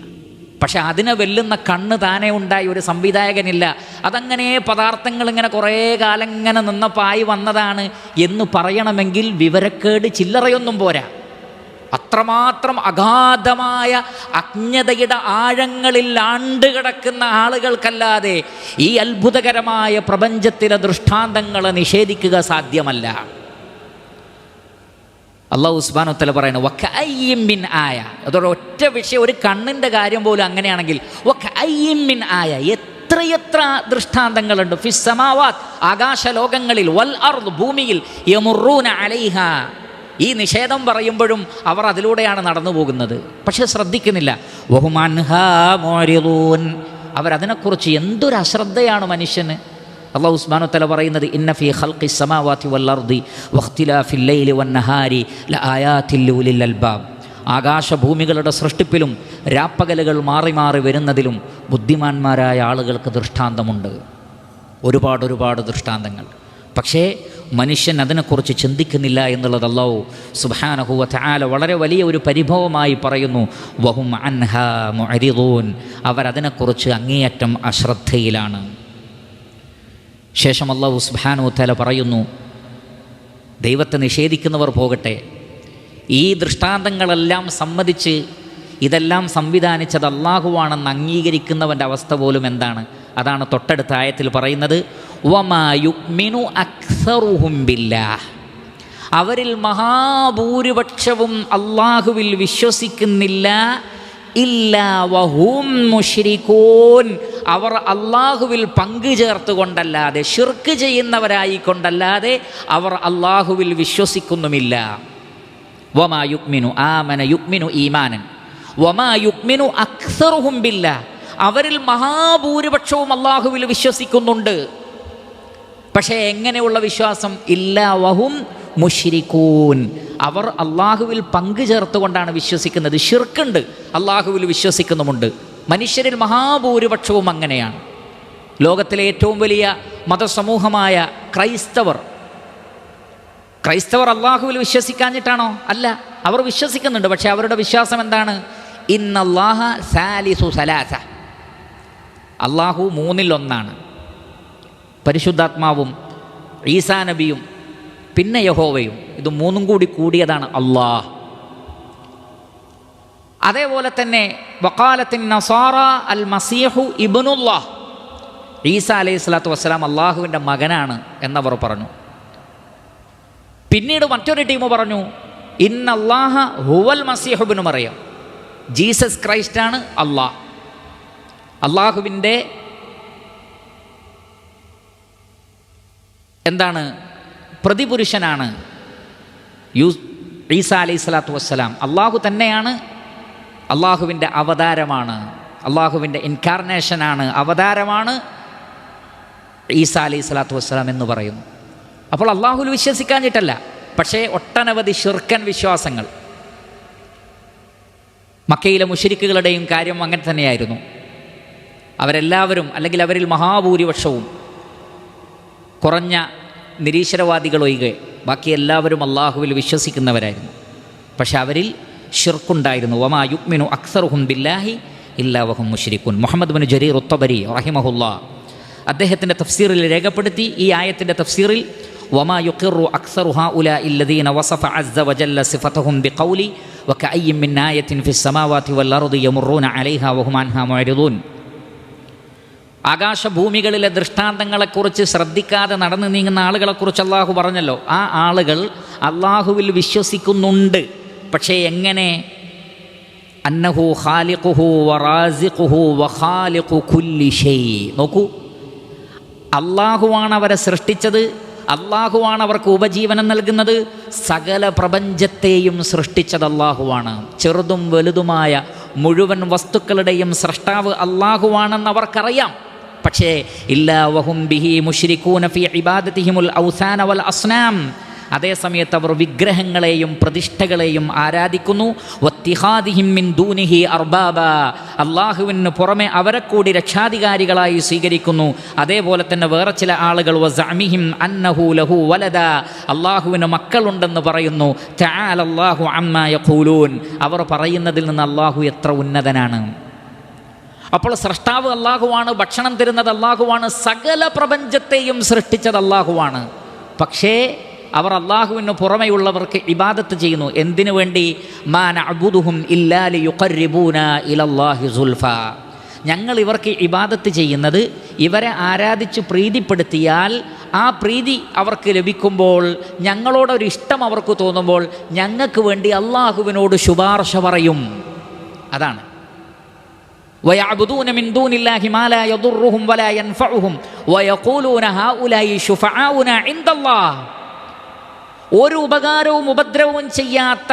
പക്ഷെ അതിനെ വെല്ലുന്ന കണ്ണ് താനേ ഉണ്ടായി ഒരു സംവിധായകനില്ല. അതങ്ങനെ പദാർത്ഥങ്ങൾ ഇങ്ങനെ കുറേ കാലം ഇങ്ങനെ നിന്നപ്പായി വന്നതാണ് എന്ന് പറയണമെങ്കിൽ വിവരക്കേട് ചില്ലറയൊന്നും പോരാ. അത്രമാത്രം അഗാധമായ അജ്ഞതയുടെ ആഴങ്ങളിൽ ആണ്ടുകിടക്കുന്ന ആളുകൾക്കല്ലാതെ ഈ അത്ഭുതകരമായ പ്രപഞ്ചത്തിലെ ദൃഷ്ടാന്തങ്ങളെ നിഷേധിക്കുക സാധ്യമല്ല. അല്ലാഹു സുബ്ഹാനഹു വ തആല പറയുന്നു വകഅയ്യിൻ മിൻ ആയ. അതൊരൊറ്റ വിഷയം, ഒരു കണ്ണിൻ്റെ കാര്യം പോലും അങ്ങനെയാണെങ്കിൽ വകഅയ്യിൻ മിൻ ആയ, എത്രയെത്ര ദൃഷ്ടാന്തങ്ങളുണ്ട്. ഫിസ് സമാവാത്ത്, ആകാശലോകങ്ങളിൽ, വൽ അർദ്, ഭൂമിയിൽ, യമുറൂന അലൈഹ. ഈ നിഷേധം പറയുമ്പോഴും അവർ അതിലൂടെയാണ് നടന്നു പോകുന്നത്, പക്ഷെ ശ്രദ്ധിക്കുന്നില്ല. വഹും അൻഹാ മുഅ്രിദൂൻ, അവരതിനെക്കുറിച്ച് എന്തൊരു അശ്രദ്ധയാണ് മനുഷ്യന്. അല്ലാഹു സുബ്ഹാനഹു വ തആല പറയുന്നത് ഇന്ന ഫീ ഖൽഖിസ് സമാവാതി വൽ അർദി വഖ്തിലാഫിൽ ലൈലി വന്നഹാരി ലആയാതിൻ ലിഉലിൽ അൽബാബ്. ആകാശഭൂമികളുടെ സൃഷ്ടിപ്പിലും രാപ്പകലുകൾ മാറി മാറി വരുന്നതിലും ബുദ്ധിമാന്മാരായ ആളുകൾക്ക് ദൃഷ്ടാന്തമുണ്ട്. ഒരുപാട് ദൃഷ്ടാന്തങ്ങൾ. പക്ഷേ മനുഷ്യൻ അതിനെക്കുറിച്ച് ചിന്തിക്കുന്നില്ല എന്നുള്ളത് അല്ലാഹു സുബ്ഹാനഹു വ തആല വളരെ വലിയ ഒരു പരിഭവമായി പറയുന്നു. വഹും അൻഹാ മുഅ്രിദൂൻ, അവരതിനെക്കുറിച്ച് അങ്ങേയറ്റം അശ്രദ്ധയിലാണ്. ശേഷം അല്ലാഹു സുബ്ഹാനഹു വ തആല പറയുന്നു, ദൈവത്തെ നിഷേധിക്കുന്നവർ പോകട്ടെ, ഈ ദൃഷ്ടാന്തങ്ങളെല്ലാം സമ്മതിച്ച് ഇതെല്ലാം സംവിധാനിച്ചത് അല്ലാഹുവാണെന്ന് അംഗീകരിക്കുന്നവൻ്റെ അവസ്ഥ പോലും എന്താണ്? അതാണ് തൊട്ടടുത്ത ആയത്തിൽ പറയുന്നത് വമാ യുഅ്മിനു അക്സറുഹും ബില്ലാഹ്, അവരിൽ മഹാഭൂരിപക്ഷവും അല്ലാഹുവിൽ വിശ്വസിക്കുന്നില്ല. ഇല്ലാ വഹും മുശ്രികൂൻ, അവർ അല്ലാഹുവിൽ പങ്കു ചേർത്തുകൊണ്ടല്ലാതെ, ശിർക്ക് ചെയ്യുന്നവരായിക്കൊണ്ടല്ലാതെ അവർ അല്ലാഹുവിൽ വിശ്വസിക്കുന്നുമില്ല. വമാ യുഅ്മിനു ആമന യുഅ്മിനു ഈമാനൻ വമാ യുഅ്മിനു അക്സറുഹും ബില്ലാഹ്, അവരിൽ മഹാഭൂരിപക്ഷവും അല്ലാഹുവിൽ വിശ്വസിക്കുന്നുണ്ട്. പക്ഷേ എങ്ങനെയുള്ള വിശ്വാസം? ഇല്ലാ വഹും മുശ്രികൂൻ, അവർ അല്ലാഹുവിൽ പങ്കു ചേർത്തുകൊണ്ടാണ് വിശ്വസിക്കുന്നത്. ശിർക്കുണ്ട്, അല്ലാഹുവിൽ വിശ്വസിക്കുന്നുമുണ്ട്. മനുഷ്യരിൽ മഹാഭൂരിപക്ഷവും അങ്ങനെയാണ്. ലോകത്തിലെ ഏറ്റവും വലിയ മതസമൂഹമായ ക്രൈസ്തവർ അല്ലാഹുവിൽ വിശ്വസിക്കാഞ്ഞിട്ടാണോ? അല്ല, അവർ വിശ്വസിക്കുന്നുണ്ട്. പക്ഷേ അവരുടെ വിശ്വാസം എന്താണ്? ഇന്നല്ലാഹ സാലിസു സലാസ, അല്ലാഹു മൂന്നിൽ ഒന്നാണ്. പരിശുദ്ധാത്മാവും ഈസാ നബിയും പിന്നെ യഹോവയും, ഇത് മൂന്നും കൂടി കൂടിയതാണ് അല്ലാഹ്. അതേപോലെ തന്നെ വഖാലത്തിൻ നസാറ അൽ മസീഹു ഇബ്നുല്ലാഹ്, ഈസാ അലൈഹി സ്വലാത്തു വസ്സലാം അള്ളാഹുവിൻ്റെ മകനാണ് എന്നവർ പറഞ്ഞു. പിന്നീട് മറ്റൊരു ടീം പറഞ്ഞു ഇന്നല്ലാഹ ഹുവൽ മസീഹു ഇബ്നു മറിയം, ജീസസ് ക്രൈസ്റ്റാണ് അല്ലാഹ്, അള്ളാഹുവിൻ്റെ എന്താണ് പ്രതിപുരുഷനാണ് ഈസാ അലൈഹി സ്വലാത്തു വസ്സലാം. അള്ളാഹു തന്നെയാണ്, അള്ളാഹുവിൻ്റെ അവതാരമാണ്, അള്ളാഹുവിൻ്റെ ഇൻകാർണേഷനാണ്, അവതാരമാണ് ഈസാ അലൈഹി സ്വലാത്തു വസ്സലാം എന്ന് പറയുന്നു. അപ്പോൾ അള്ളാഹുൽ വിശ്വസിക്കാഞ്ഞിട്ടല്ല, പക്ഷേ ഒട്ടനവധി ശിർക്കൻ വിശ്വാസങ്ങൾ. മക്കയിലെ മുശ്രിക്കുകളുടെയും കാര്യം അങ്ങനെ തന്നെയായിരുന്നു. അവരെല്ലാവരും, അല്ലെങ്കിൽ അവരിൽ മഹാഭൂരിപക്ഷവും, കുറഞ്ഞ നിരീശ്വരവാദികളൊഴികെ ബാക്കി എല്ലാവരും അള്ളാഹുവിൽ വിശ്വസിക്കുന്നവരായിരുന്നു. പക്ഷെ അവരിൽ ഷിർക്കുണ്ടായിരുന്നു. വമാ യുഅ്മിനു അക്സറുഹും ബില്ലാഹി ഇല്ലാ വഹും മുശ്രികൂൻ. മുഹമ്മദ് ബിൻ ജരീർ ഉത്തബരി റഹിമഹുല്ലാ അദ്ദേഹത്തിൻ്റെ തഫ്സീറിൽ രേഖപ്പെടുത്തി, ഈ ആയത്തിൻ്റെ തഫ്സീറിൽ വമാ യുഖിറു അക്സറു ഹൗലാഇ അല്ലദീന വസഫ അസ്സ വജല്ല സിഫതഹും ബിഖൗലി വകഅയ്യിൻ മിൻ ആയത്തിൻ ഫിസ് സമാവാതി വൽ അർദി യമുറൂന അലൈഹാ വഹും അൻഹാ മുഅ്രിദൂൻ. ആകാശഭൂമികളിലെ ദൃഷ്ടാന്തങ്ങളെക്കുറിച്ച് ശ്രദ്ധിക്കാതെ നടന്നു നീങ്ങുന്ന ആളുകളെക്കുറിച്ച് അള്ളാഹു പറഞ്ഞല്ലോ. ആ ആളുകൾ അള്ളാഹുവിൽ വിശ്വസിക്കുന്നുണ്ട്. പക്ഷേ എങ്ങനെ? അന്നഹു ഖാലിഖുഹു വറാസിഖുഹു വഖാലിഖു കുല്ലി ഷൈ. നോക്കൂ, അള്ളാഹുവാണ് അവരെ സൃഷ്ടിച്ചത്, അള്ളാഹുവാണ് അവർക്ക് ഉപജീവനം നൽകുന്നത്, സകല പ്രപഞ്ചത്തെയും സൃഷ്ടിച്ചത് അള്ളാഹുവാണ്. ചെറുതും വലുതുമായ മുഴുവൻ വസ്തുക്കളുടെയും സൃഷ്ടാവ് അള്ളാഹുവാണെന്ന് അവർക്കറിയാം. പക്ഷേ ഇല്ലാ വഹും ബിഹി മുശ്രികൂന ഫീ ഇബാദതിഹിമുൽ ഔസാന വൽ അസ്നാം. അതേസമയത്ത് അവർ വിഗ്രഹങ്ങളെയും പ്രതിഷ്ഠകളെയും ആരാധിക്കുന്നു. വത്തിഹാദിഹിം മിൻ ദൂനിഹി അർബാബ. അള്ളാഹുവിന് പുറമെ അവരെ കൂടി രക്ഷാധികാരികളായി സ്വീകരിക്കുന്നു. അതേപോലെ തന്നെ വേറെ ചില ആളുകൾ വസഅമിഹിം അന്നഹു ലഹു വലദ. അള്ളാഹുവിന് മക്കളുണ്ടെന്ന് പറയുന്നു. തആലല്ലാഹു അമ്മാ യഖൂലൂൻ. അവർ പറയുന്നതിൽ നിന്ന് അള്ളാഹു എത്ര ഉന്നതനാണ്. അപ്പോൾ സൃഷ്ടാവ് അള്ളാഹുവാണ്, ഭക്ഷണം തരുന്നത് അള്ളാഹുവാണ്, സകല പ്രപഞ്ചത്തെയും സൃഷ്ടിച്ചത് അള്ളാഹുവാണ്. പക്ഷേ അവർ അള്ളാഹുവിന് പുറമെയുള്ളവർക്ക് ഇബാദത്ത് ചെയ്യുന്നു. എന്തിനു വേണ്ടി? മാ നഅ്ബുദുഹും ഇല്ലാ ലിയുഖർരിബൂന ഇലല്ലാഹി സുൽഫാ. ഞങ്ങൾ ഇവർക്ക് ഇബാദത്ത് ചെയ്യുന്നത് ഇവരെ ആരാധിച്ച് പ്രീതിപ്പെടുത്തിയാൽ ആ പ്രീതി അവർക്ക് ലഭിക്കുമ്പോൾ, ഞങ്ങളോടൊരു ഇഷ്ടം അവർക്ക് തോന്നുമ്പോൾ ഞങ്ങൾക്ക് വേണ്ടി അള്ളാഹുവിനോട് ശുപാർശ പറയും. അതാണ് വയഅ്ബുദൂന മിൻ ദൂനില്ലാഹി മാ ലാ യദുർറുഹും വലാ യൻഫഉഹും വയഖൂലൂന ഹൗലായി ശുഫആഉന ഇൻദല്ലാഹ്. ഒരു ഉപകാരവും ഉപദ്രവവും ചെയ്യാത്ത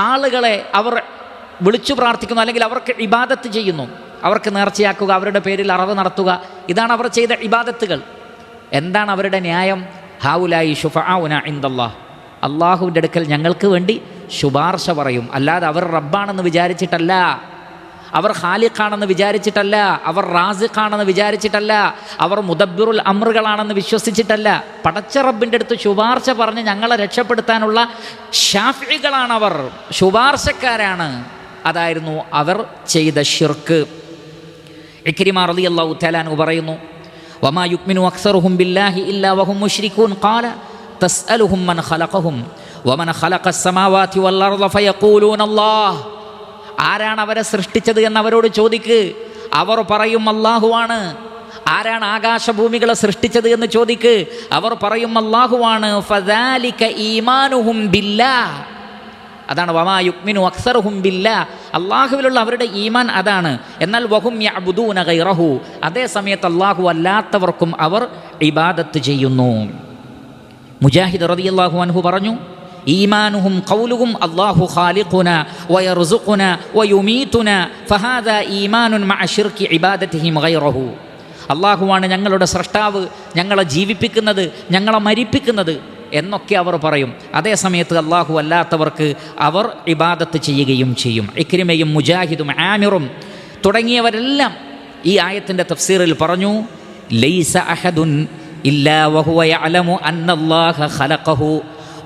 ആളുകളെ അവർ വിളിച്ചു പ്രാർത്ഥിക്കുന്നു, അല്ലെങ്കിൽ അവർക്ക് ഇബാദത്ത് ചെയ്യുന്നു. അവർക്ക് നേർച്ചയാക്കുക, അവരുടെ പേരിൽ അറവ് നടത്തുക, ഇതാണ് അവർ ചെയ്ത ഇബാദത്തുകൾ. എന്താണ് അവരുടെ ന്യായം? ഹൗലായി ശുഫആഉന ഇൻദല്ലാഹ്. അള്ളാഹുവിൻ്റെ അടുക്കൽ ഞങ്ങൾക്ക് വേണ്ടി ശുപാർശ പറയും. അല്ലാതെ അവർ റബ്ബാണെന്ന് വിചാരിച്ചിട്ടല്ല, അവർ ഖാലിഖാണെന്ന് വിചാരിച്ചിട്ടല്ല, അവർ റാസിഖാണെന്ന് വിചാരിച്ചിട്ടല്ല, അവർ മുദബ്ബിറുൽ അമ്റുകളാണെന്ന് വിശ്വസിച്ചിട്ടല്ല. പടച്ച റബ്ബിൻ്റെ അടുത്ത് ശുപാർശ പറഞ്ഞ് ഞങ്ങളെ രക്ഷപ്പെടുത്താനുള്ള ഷാഫികളാണവർ, ശുപാർശക്കാരാണ്. അതായിരുന്നു അവർ ചെയ്ത ശിർക്ക്. ഇക്രിമ റളിയല്ലാഹു തആല അൻഹു പറയുന്നു, വമാ യുഅ്മിനു അക്സറുഹും ബില്ലാഹി ഇല്ലാ വഹും മുശ്രികൂൻ ഖാല തസ്അലുഹും മൻ ഖലഖഹും വമൻ ഖലഖസ് സമാവാതി വൽ അർള ഫയഖൂലൂന അല്ലാഹ്. ആരാണ് അവരെ സൃഷ്ടിച്ചത് എന്നവരോട് ചോദിക്ക്, അവർ പറയും അള്ളാഹുവാണ്. ആരാണ് ആകാശഭൂമികളെ സൃഷ്ടിച്ചത് എന്ന് ചോദിക്ക്, അവർ പറയും അള്ളാഹുവാണ്. ഫദാലിക ഈമാനുഹും ബില്ലാഹ്. അതാണ് വമാ യുഅ്മിനു അക്സറുഹും ബില്ലാഹ്. അള്ളാഹുവിലുള്ള അവരുടെ ഈമാൻ അതാണ്. എന്നാൽ വഹും യഅ്ബുദൂന ഗൈറഹു. അതേ സമയത്ത് അള്ളാഹു അല്ലാത്തവർക്കും അവർ ഇബാദത്ത് ചെയ്യുന്നു. മുജാഹിദ് റളിയല്ലാഹു അൻഹു പറഞ്ഞു, ഈമാനുഹും ഖൗലുഹും അല്ലാഹു ഖാലിഖുന വയർസുഖുന വയുമീതുന ഫഹാദാ ഈമാനുൻ മഅ ശിർക്കി ഇബാദതിഹിം ഗൈറഹു. അള്ളാഹുവാണ് ഞങ്ങളുടെ സൃഷ്ടാവ്, ഞങ്ങളെ ജീവിപ്പിക്കുന്നത്, ഞങ്ങളെ മരിപ്പിക്കുന്നത് എന്നൊക്കെ അവർ പറയും. അതേസമയത്ത് അള്ളാഹു അല്ലാത്തവർക്ക് അവർ ഇബാദത്ത് ചെയ്യുകയും ചെയ്യും. ഇക്രിമയും മുജാഹിദും ആമിറും തുടങ്ങിയവരെല്ലാം ഈ ആയത്തിൻ്റെ തഫ്സീറിൽ പറഞ്ഞു, ലൈസ അഹദുൻ ഇല്ലാ വഹുവ യഅലമു അന്നല്ലാഹ ഖലഖഹു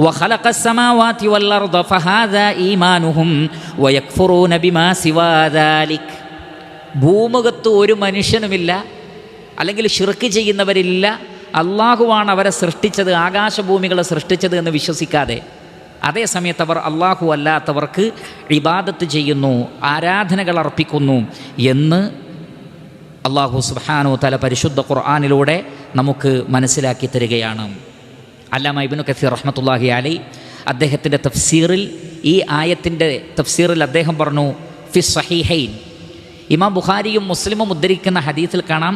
وخلق السماوات والأرض فهذا إيمانهم ويكفرون بما سوى ذلك. ഭൂമുഖത്ത് ഒരു മനുഷ്യനുമില്ല, അല്ലെങ്കിൽ ശിർക്ക് ചെയ്യുന്നവരില്ല, അള്ളാഹുവാണ് അവരെ സൃഷ്ടിച്ചത്, ആകാശഭൂമികളെ സൃഷ്ടിച്ചത് എന്ന് വിശ്വസിക്കാതെ. അതേ സമയത്ത് അവർ അള്ളാഹു അല്ലാത്തവർക്ക് ഇബാദത്ത് ചെയ്യുന്നു, ആരാധനകൾ അർപ്പിക്കുന്നു എന്ന് അള്ളാഹു സുബ്ഹാനഹു തആല പരിശുദ്ധ ഖുർആനിലൂടെ നമുക്ക് മനസ്സിലാക്കി തരികയാണ്. അല്ലാമ ഇബ്നു കസീർ റഹ്മത്തുള്ളാഹി അലൈഹി അദ്ദേഹത്തിൻ്റെ തഫ്സീറിൽ, ഈ ആയത്തിൻ്റെ തഫ്സീറിൽ അദ്ദേഹം പറഞ്ഞു, ഫി സ്വഹീഹൈൻ, ഇമാം ബുഖാരിയും മുസ്ലിമും ഉദ്ധരിക്കുന്ന ഹദീസിൽ കാണാം,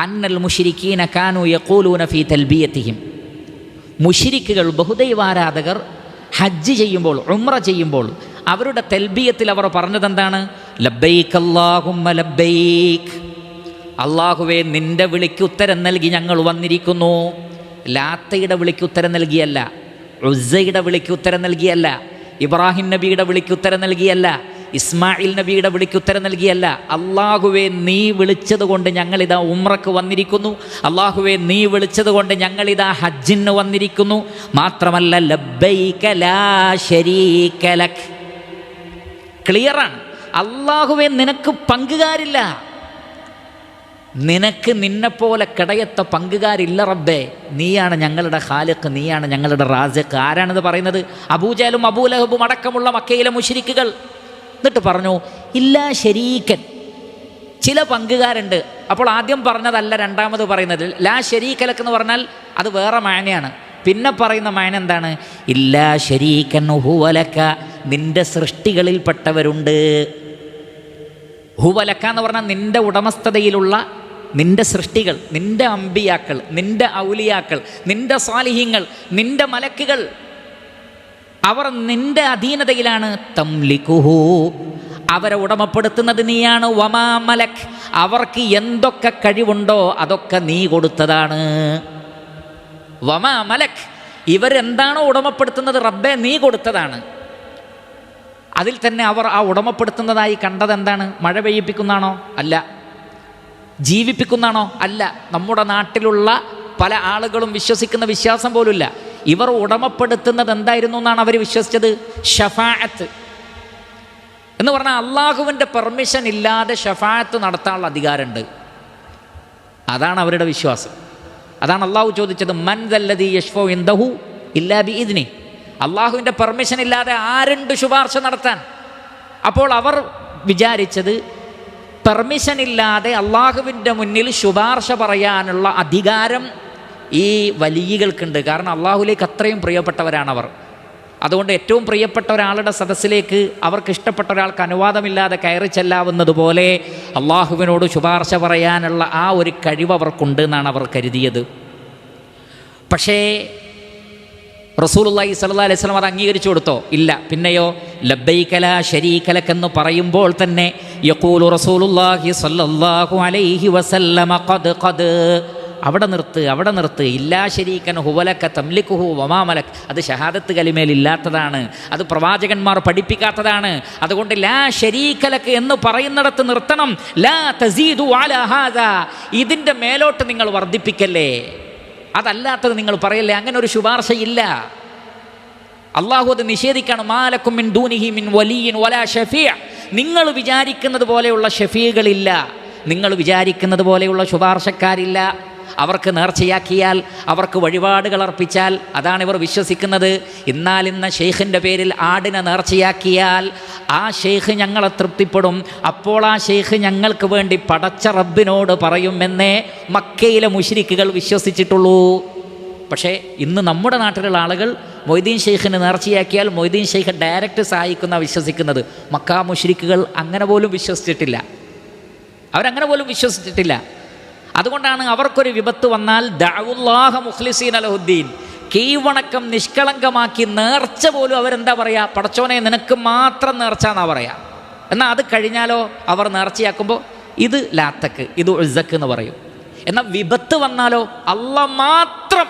അന്നൽ മുശ്രിക്കീന കാനു യഖൂലൂന ഫീ തൽബിയതിഹിം. മുശ്രിക്കുകൾ, ബഹുദൈവാരാധകർ ഹജ്ജ് ചെയ്യുമ്പോൾ, ഉംറ ചെയ്യുമ്പോൾ അവരുടെ തൽബിയത്തിൽ അവർ പറഞ്ഞതെന്താണ്? ലബ്ബൈക് അല്ലാഹുമ്മ ലബ്ബൈക്. അള്ളാഹുവേ, നിൻ്റെ വിളിക്ക് ഉത്തരം നൽകി ഞങ്ങൾ വന്നിരിക്കുന്നു. ലാത്തയുടെ വിളിക്ക് ഉത്തരം നൽകിയല്ല, ഉസ്സയുടെ വിളിക്ക് ഉത്തരം നൽകിയല്ല, ഇബ്രാഹിം നബിയുടെ വിളിക്ക് ഉത്തരം നൽകിയല്ല, ഇസ്മായിൽ നബിയുടെ വിളിക്ക് ഉത്തരം നൽകിയല്ല. അള്ളാഹുവേ, നീ വിളിച്ചത് കൊണ്ട് ഞങ്ങളിതാ ഉംറക്ക് വന്നിരിക്കുന്നു. അള്ളാഹുവേ, നീ വിളിച്ചത് കൊണ്ട് ഞങ്ങളിതാ ഹജ്ജിന് വന്നിരിക്കുന്നു. മാത്രമല്ല, ലബ്ബൈക ലാ ശരീക ലക്. ക്ലിയറാണ്. അള്ളാഹുവേ, നിനക്ക് പങ്കുകാരില്ല, നിനക്ക് നിന്നെപ്പോലെ കിടയത്ത പങ്കുകാരില്ല റബ്ബേ. നീയാണ് ഞങ്ങളുടെ ഖാലിഖ്, നീയാണ് ഞങ്ങളുടെ റാസിഖ്. ആരാണിത് പറയുന്നത്? അബൂജഹലും അബൂലഹബും അടക്കമുള്ള മക്കയിലെ മുശ്രിക്കുകൾ. എന്നിട്ട് പറഞ്ഞു, ഇല്ലാ ശരീക്കൻ, ചില പങ്കുകാരുണ്ട്. അപ്പോൾ ആദ്യം പറഞ്ഞതല്ല രണ്ടാമത് പറയുന്നത്. ലാ ശരീകലക്ക് എന്ന് പറഞ്ഞാൽ അത് വേറെ മാനയാണ്. പിന്നെ പറയുന്ന മാന എന്താണ്? ഇല്ലാ ശരീകൻ ഹുവലക, നിന്റെ സൃഷ്ടികളിൽപ്പെട്ടവരുണ്ട്. ഹുവലക്ക എന്ന് പറഞ്ഞാൽ നിന്റെ ഉടമസ്ഥതയിലുള്ള നിന്റെ സൃഷ്ടികൾ, നിന്റെ അമ്പിയാക്കൾ, നിന്റെ ഔലിയാക്കൾ, നിന്റെ സാലിഹീങ്ങൾ, നിന്റെ മലക്കുകൾ, അവർ നിന്റെ അധീനതയിലാണ്. തംലികുഹു, അവരെ ഉടമപ്പെടുത്തുന്നത് നീയാണ്. വമാ മലക്, അവർക്ക് എന്തൊക്കെ കഴിവുണ്ടോ അതൊക്കെ നീ കൊടുത്തതാണ്. വമാ മലക്, ഇവരെന്താണോ ഉടമപ്പെടുത്തുന്നത് റബ്ബേ നീ കൊടുത്തതാണ്. അതിൽ തന്നെ അവർ ആ ഉടമപ്പെടുത്തുന്നതായി കണ്ടത് എന്താണ്? മഴ പെയ്യിപ്പിക്കുന്നതാണോ? അല്ല. ജീവിപ്പിക്കുന്നതാണോ? അല്ല. നമ്മുടെ നാട്ടിലുള്ള പല ആളുകളും വിശ്വസിക്കുന്ന വിശ്വാസം പോലുമില്ല. ഇവർ ഉടമപ്പെടുത്തുന്നത് എന്തായിരുന്നു എന്നാണ് അവർ വിശ്വസിച്ചത്? ഷഫാഅത്ത് എന്ന് പറഞ്ഞാൽ അള്ളാഹുവിൻ്റെ പെർമിഷൻ ഇല്ലാതെ ഷഫാഅത്ത് നടത്താനുള്ള അധികാരമുണ്ട്. അതാണ് അവരുടെ വിശ്വാസം. അതാണ് അള്ളാഹു ചോദിച്ചത്, മൻ ദല്ലദീ യശ്ഫഉ ഇൻദഹു ഇല്ലാ ബിഇദ്നി, അള്ളാഹുവിൻ്റെ പെർമിഷൻ ഇല്ലാതെ ആരുണ്ട് ശുപാർശ നടത്താൻ? അപ്പോൾ അവർ വിചാരിച്ചത് പെർമിഷൻ ഇല്ലാതെ അള്ളാഹുവിൻ്റെ മുന്നിൽ ശുപാർശ പറയാനുള്ള അധികാരം ഈ വലിയകൾക്കുണ്ട്. കാരണം അള്ളാഹുലേക്ക് അത്രയും പ്രിയപ്പെട്ടവരാണവർ. അതുകൊണ്ട് ഏറ്റവും പ്രിയപ്പെട്ട ഒരാളുടെ സദസ്സിലേക്ക് അവർക്ക് ഇഷ്ടപ്പെട്ട ഒരാൾക്ക് അനുവാദമില്ലാതെ കയറി ചെല്ലാവുന്നതുപോലെ അള്ളാഹുവിനോട് ശുപാർശ പറയാനുള്ള ആ ഒരു കഴിവ് അവർക്കുണ്ട് എന്നാണ് അവർ കരുതിയത്. പക്ഷേ റസൂലുള്ളാഹി സ്വല്ലല്ലാഹു അലൈഹി വസല്ലം അത് അംഗീകരിച്ചു കൊടുത്തോ? ഇല്ല. പിന്നെയോ ലബ്ബൈക ലാ ശരീക ലക എന്ന് പറയുമ്പോൾ തന്നെ യഖൂലു റസൂലുള്ളാഹി സ്വല്ലല്ലാഹു അലൈഹി വസല്ലം ഖദ് അവിടെ നിർത്ത്. ഇല്ലാ ശരീകൻ ഹുവലക തംലികുഹു വമാ മലക്, അത് ഷഹാദത്ത് കലിമയിൽ ഇല്ലാത്തതാണ്, അത് പ്രവാചകന്മാർ പഠിപ്പിക്കാത്തതാണ്. അതുകൊണ്ട് ലാ ശരീക ലക എന്ന് പറയുന്നിടത്ത് നിർത്തണം. ലാ തസീദു അലാ ഹാദാ, ഇതിൻ്റെ മേലോട്ട് നിങ്ങൾ വർദ്ധിപ്പിക്കല്ലേ, അതല്ലാത്തത് നിങ്ങൾ പറയല്ലേ. അങ്ങനെ ഒരു ശുപാർശയില്ല. അള്ളാഹു അത് നിഷേധിക്കാണ്. മാലക്കും മിൻ ദൂനിഹി മിൻ വലിയ്യിൻ വലാ ഷഫീഅ, നിങ്ങൾ വിചാരിക്കുന്നത് പോലെയുള്ള ഷഫീകളില്ല, നിങ്ങൾ വിചാരിക്കുന്നത് പോലെയുള്ള ശുപാർശക്കാരില്ല. അവർക്ക് നേർച്ചയാക്കിയാൽ, അവർക്ക് വഴിപാടുകൾ അർപ്പിച്ചാൽ, അതാണ് ഇവർ വിശ്വസിക്കുന്നത്. ഇന്ന ഷെയ്ഖിൻ്റെ പേരിൽ ആടിനെ നേർച്ചയാക്കിയാൽ ആ ഷെയ്ഖ് ഞങ്ങളെ തൃപ്തിപ്പെടും, അപ്പോൾ ആ ഷെയ്ഖ് ഞങ്ങൾക്ക് വേണ്ടി പടച്ച റബ്ബിനോട് പറയുമെന്നേ മക്കയിലെ മുശ്രിക്കുകൾ വിശ്വസിച്ചിട്ടുള്ളൂ. പക്ഷേ ഇന്ന് നമ്മുടെ നാട്ടിലുള്ള ആളുകൾ മൊയ്തീൻ ഷെയ്ഖിന് നേർച്ചയാക്കിയാൽ മൊയ്തീൻ ഷെയ്ഖ് ഡയറക്റ്റ് സഹായിക്കുന്ന വിശ്വസിക്കുന്നത്. മക്ക മുശ്രിക്കുകൾ അങ്ങനെ പോലും വിശ്വസിച്ചിട്ടില്ല, അവരങ്ങനെ പോലും വിശ്വസിച്ചിട്ടില്ല. അതുകൊണ്ടാണ് അവർക്കൊരു വിപത്ത് വന്നാൽ ദഅവുല്ലാഹ മുഖ്ലിസീന ലഹുദ്ദീൻ, കീഴ്വണക്കം നിഷ്കളങ്കമാക്കി നേർച്ച പോലും അവരെന്താ പറയുക? പടച്ചോനെ നിനക്ക് മാത്രം നേർച്ച എന്നാ പറയുക. എന്നാൽ അത് കഴിഞ്ഞാലോ അവർ നേർച്ചയാക്കുമ്പോൾ ഇത് ലാത്തക്ക്, ഇത് ഉസ്സക്ക് എന്ന് പറയും. എന്നാൽ വിപത്ത് വന്നാലോ അല്ലാഹ് മാത്രം.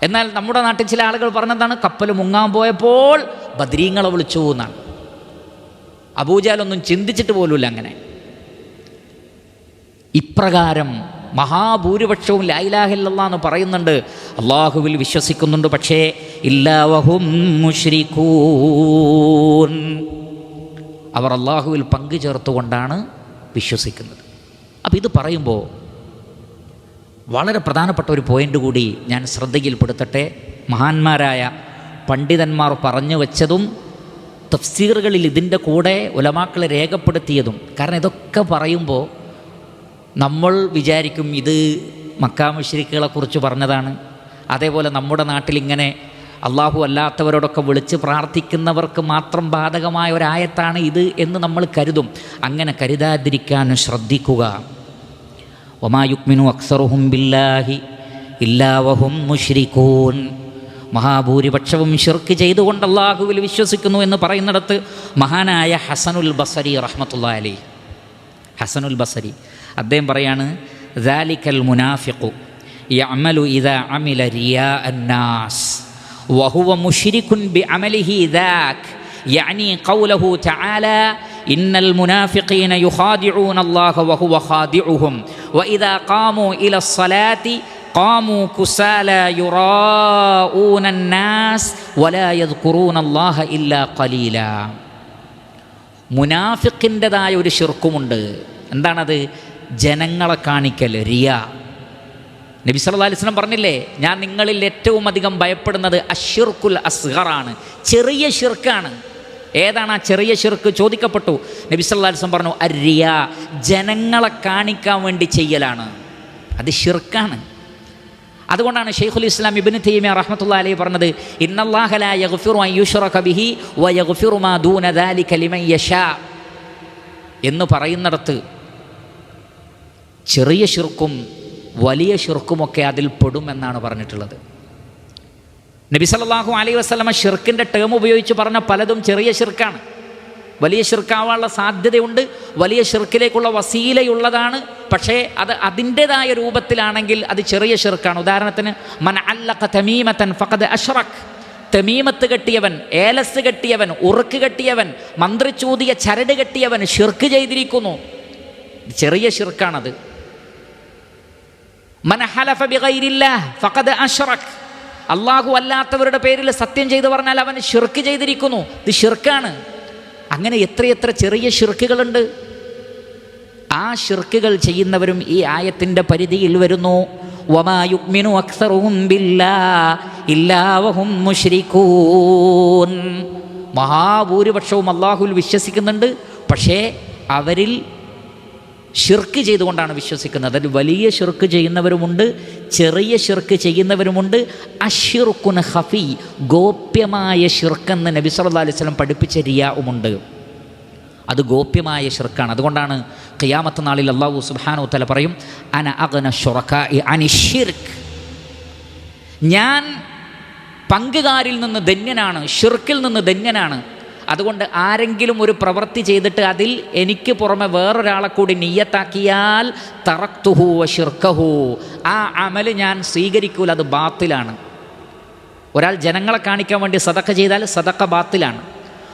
എന്നാൽ നമ്മുടെ നാട്ടിൽ ചില ആളുകൾ പറഞ്ഞതാണ്, കപ്പൽ മുങ്ങാൻ പോയപ്പോൾ ബദ്രീങ്ങളെ വിളിച്ചു എന്നാണ്. അബൂജാലൊന്നും ചിന്തിച്ചിട്ട് പോലുമില്ല അങ്ങനെ. ഇപ്രകാരം മഹാഭൂരിപക്ഷവും ലാ ഇലാഹ ഇല്ലല്ലാഹ് എന്ന് പറയുന്നുണ്ട്, അള്ളാഹുവിൽ വിശ്വസിക്കുന്നുണ്ട്. പക്ഷേ ഇല്ലാ വഹും മുശ്രികൂൻ, അവർ അള്ളാഹുവിൽ പങ്കു ചേർത്തുകൊണ്ടാണ് വിശ്വസിക്കുന്നത്. അപ്പം ഇത് പറയുമ്പോൾ വളരെ പ്രധാനപ്പെട്ട ഒരു പോയിൻ്റ് കൂടി ഞാൻ ശ്രദ്ധയിൽപ്പെടുത്തട്ടെ. മഹാന്മാരായ പണ്ഡിതന്മാർ പറഞ്ഞു വച്ചതും തഫ്സീറുകളിൽ ഇതിൻ്റെ കൂടെ ഉലമാക്കൾ രേഖപ്പെടുത്തിയതും. കാരണം ഇതൊക്കെ പറയുമ്പോൾ നമ്മൾ വിചാരിക്കും ഇത് മക്കാ മുശ്രിക്കുകളെ കുറിച്ച് പറഞ്ഞതാണ്. അതേപോലെ നമ്മുടെ നാട്ടിലിങ്ങനെ അള്ളാഹു അല്ലാത്തവരോടൊക്കെ വിളിച്ച് പ്രാർത്ഥിക്കുന്നവർക്ക് മാത്രം ബാധകമായ ഒരായത്താണ് ഇത് എന്ന് നമ്മൾ കരുതും. അങ്ങനെ കരുതാതിരിക്കാനും ശ്രദ്ധിക്കുക. വമാ യുക്മിനു അക്സറുഹും ബില്ലാഹി ഇല്ലാ വഹും മുശ്രികൂൻ, മഹാഭൂരിപക്ഷവും ശിർക്ക് ചെയ്തുകൊണ്ട് അള്ളാഹുവിൽ വിശ്വസിക്കുന്നു എന്ന് പറയുന്നിടത്ത് മഹാനായ ഹസനുൽ ബസരി റഹ്മത്തുള്ളാഹി അലൈഹി, ഹസനുൽ ബസരി അദ്ദേഹം പറയാണ്, ദാലിക്കൽ മുനാഫിഖു യഅമലു ഇദാ അമില റിയാഅ അന്നാസ് വഹുവ മുശ്രികുൻ ബിഅമലിഹി ദാക്, യഅനി ഖൗലഹു തആല ഇന്നൽ മുനാഫിഖീന യുഖാദിഊന അല്ലാഹ വഹുവ ഖാദിഉഹും വഇദാ ഖാമൂ ഇലസ്സലാത്തി ഖാമൂ കുസാലാ യുറാഊന അന്നാസ് വലാ യദ്കുറൂന അല്ലാഹ ഇല്ലാ ഖലീലാ. മുനാഫിഖിൻ്റെതായ ഒരു ശിർക്കുമുണ്ട്. എന്താണത്? ജനങ്ങളെ കാണിക്കൽ, റിയാ. നബി സല്ലല്ലാഹു അലൈഹി വസല്ലം പറഞ്ഞില്ലേ, ഞാൻ നിങ്ങളിൽ ഏറ്റവും അധികം ഭയപ്പെടുന്നത് അശ്ശിർക്കുൽ അസ്ഗറാണ്, ചെറിയ ശിർക്കാണ്. ഏതാണ് ആ ചെറിയ ശിർക്ക് ചോദിക്കപ്പെട്ടു. നബി സല്ലല്ലാഹു അലൈഹി വസല്ലം പറഞ്ഞു, അർരിയാ, ജനങ്ങളെ കാണിക്കാൻ വേണ്ടി ചെയ്യലാണ്, അത് ശിർക്കാണ്. അതുകൊണ്ടാണ് ശൈഖുൽ ഇസ്ലാം ഇബ്നു തൈമിയ്യ റഹ്മത്തുള്ളാഹി അലൈഹി പറഞ്ഞത്, ഇന്നല്ലാഹ ലാ യഗ്ഫിറു അൻ യുശ്റക ബിഹി വയഗ്ഫിറു മാ ദൂന ദാലിക ലിമൻ യശാ എന്ന് പറയുന്നിടത്ത് ചെറിയ ശിർക്കും വലിയ ശിർക്കുമൊക്കെ അതിൽ പെടുമെന്നാണ് പറഞ്ഞിട്ടുള്ളത്. നബി സല്ലല്ലാഹു അലൈഹി വസല്ലമ ശിർക്കിൻ്റെ ടേം ഉപയോഗിച്ച് പറഞ്ഞ പലതും ചെറിയ ശിർക്കാണ്. വലിയ ശിർക്കാവാനുള്ള സാധ്യതയുണ്ട്, വലിയ ശിർക്കിലേക്കുള്ള വസീലയുള്ളതാണ്. പക്ഷേ അത് അതിൻ്റെതായ രൂപത്തിലാണെങ്കിൽ അത് ചെറിയ ശിർക്കാണ്. ഉദാഹരണത്തിന്, മൻ അല്ലഖ തമീമതൻ ഫഖദ് അശ്റക്, തമീമത്ത് കെട്ടിയവൻ, ഏലസ് കെട്ടിയവൻ, ഉറുക്ക് കെട്ടിയവൻ, മന്ത്രിച്ചൂതിയ ചരട് കെട്ടിയവൻ ശിർക്ക് ചെയ്തിരിക്കുന്നു. ചെറിയ ശിർക്കാണത്. മൻ ഹലഫ ബിഗൈരില്ലാഹ് ഫഖദ് അശ്റക്, അല്ലാഹു അല്ലാത്തവരുടെ പേരിൽ സത്യം ചെയ്തു പറഞ്ഞാൽ അവൻ ശിർക്ക് ചെയ്തിരിക്കുന്നു. ഇത് ശിർക്കാണ്. അങ്ങനെ എത്രയെത്ര ചെറിയ ശിർക്കുകളുണ്ട്. ആ ശിർക്കുകൾ ചെയ്യുന്നവരും ഈ ആയത്തിൻ്റെ പരിധിയിൽ വരുന്നു. വമാ യുഅ്മിനു അക്സറുഹും ബില്ലാഹി ഇല്ലാ വഹും മുശ്രികൂൻ. മഹാഭൂരിപക്ഷവും അല്ലാഹുവിൽ വിശ്വസിക്കുന്നുണ്ട്, പക്ഷേ അവരിൽ ഷിർക്ക് ചെയ്തുകൊണ്ടാണ് വിശ്വസിക്കുന്നത്. അതിൽ വലിയ ഷിർക്ക് ചെയ്യുന്നവരുമുണ്ട്, ചെറിയ ഷിർക്ക് ചെയ്യുന്നവരുമുണ്ട്. അശ്ശിർക്കുൻ ഖഫി, ഗോപ്യമായ ഷിർക്കെന്ന് നബി സല്ലല്ലാഹു അലൈഹി വസല്ലം പഠിപ്പിച്ച റിയാഉമുണ്ട്. അത് ഗോപ്യമായ ഷിർക്കാണ്. അതുകൊണ്ടാണ് ഖിയാമത്ത് നാളിൽ അല്ലാഹു സുബ്ഹാനഹു വ തആല പറയും, അന അഗ്ന ശുറകാഇ അനി ശിർക്ക്, ഞാൻ പങ്കുകാരിൽ നിന്ന് ധന്യനാണ്, ഷിർക്കിൽ നിന്ന് ധന്യനാണ്. അതുകൊണ്ട് ആരെങ്കിലും ഒരു പ്രവൃത്തി ചെയ്തിട്ട് അതിൽ എനിക്ക് പുറമെ വേറൊരാളെ കൂടി നിയ്യത്താക്കിയാൽ തറക്തുഹു വ ശിർക്കഹു, ആ അമല് ഞാൻ സ്വീകരിക്കൂല, അത് ബാത്തിലാണ്. ഒരാൾ ജനങ്ങളെ കാണിക്കാൻ വേണ്ടി സദഖ ചെയ്താൽ സദഖ ബാത്തിലാണ്.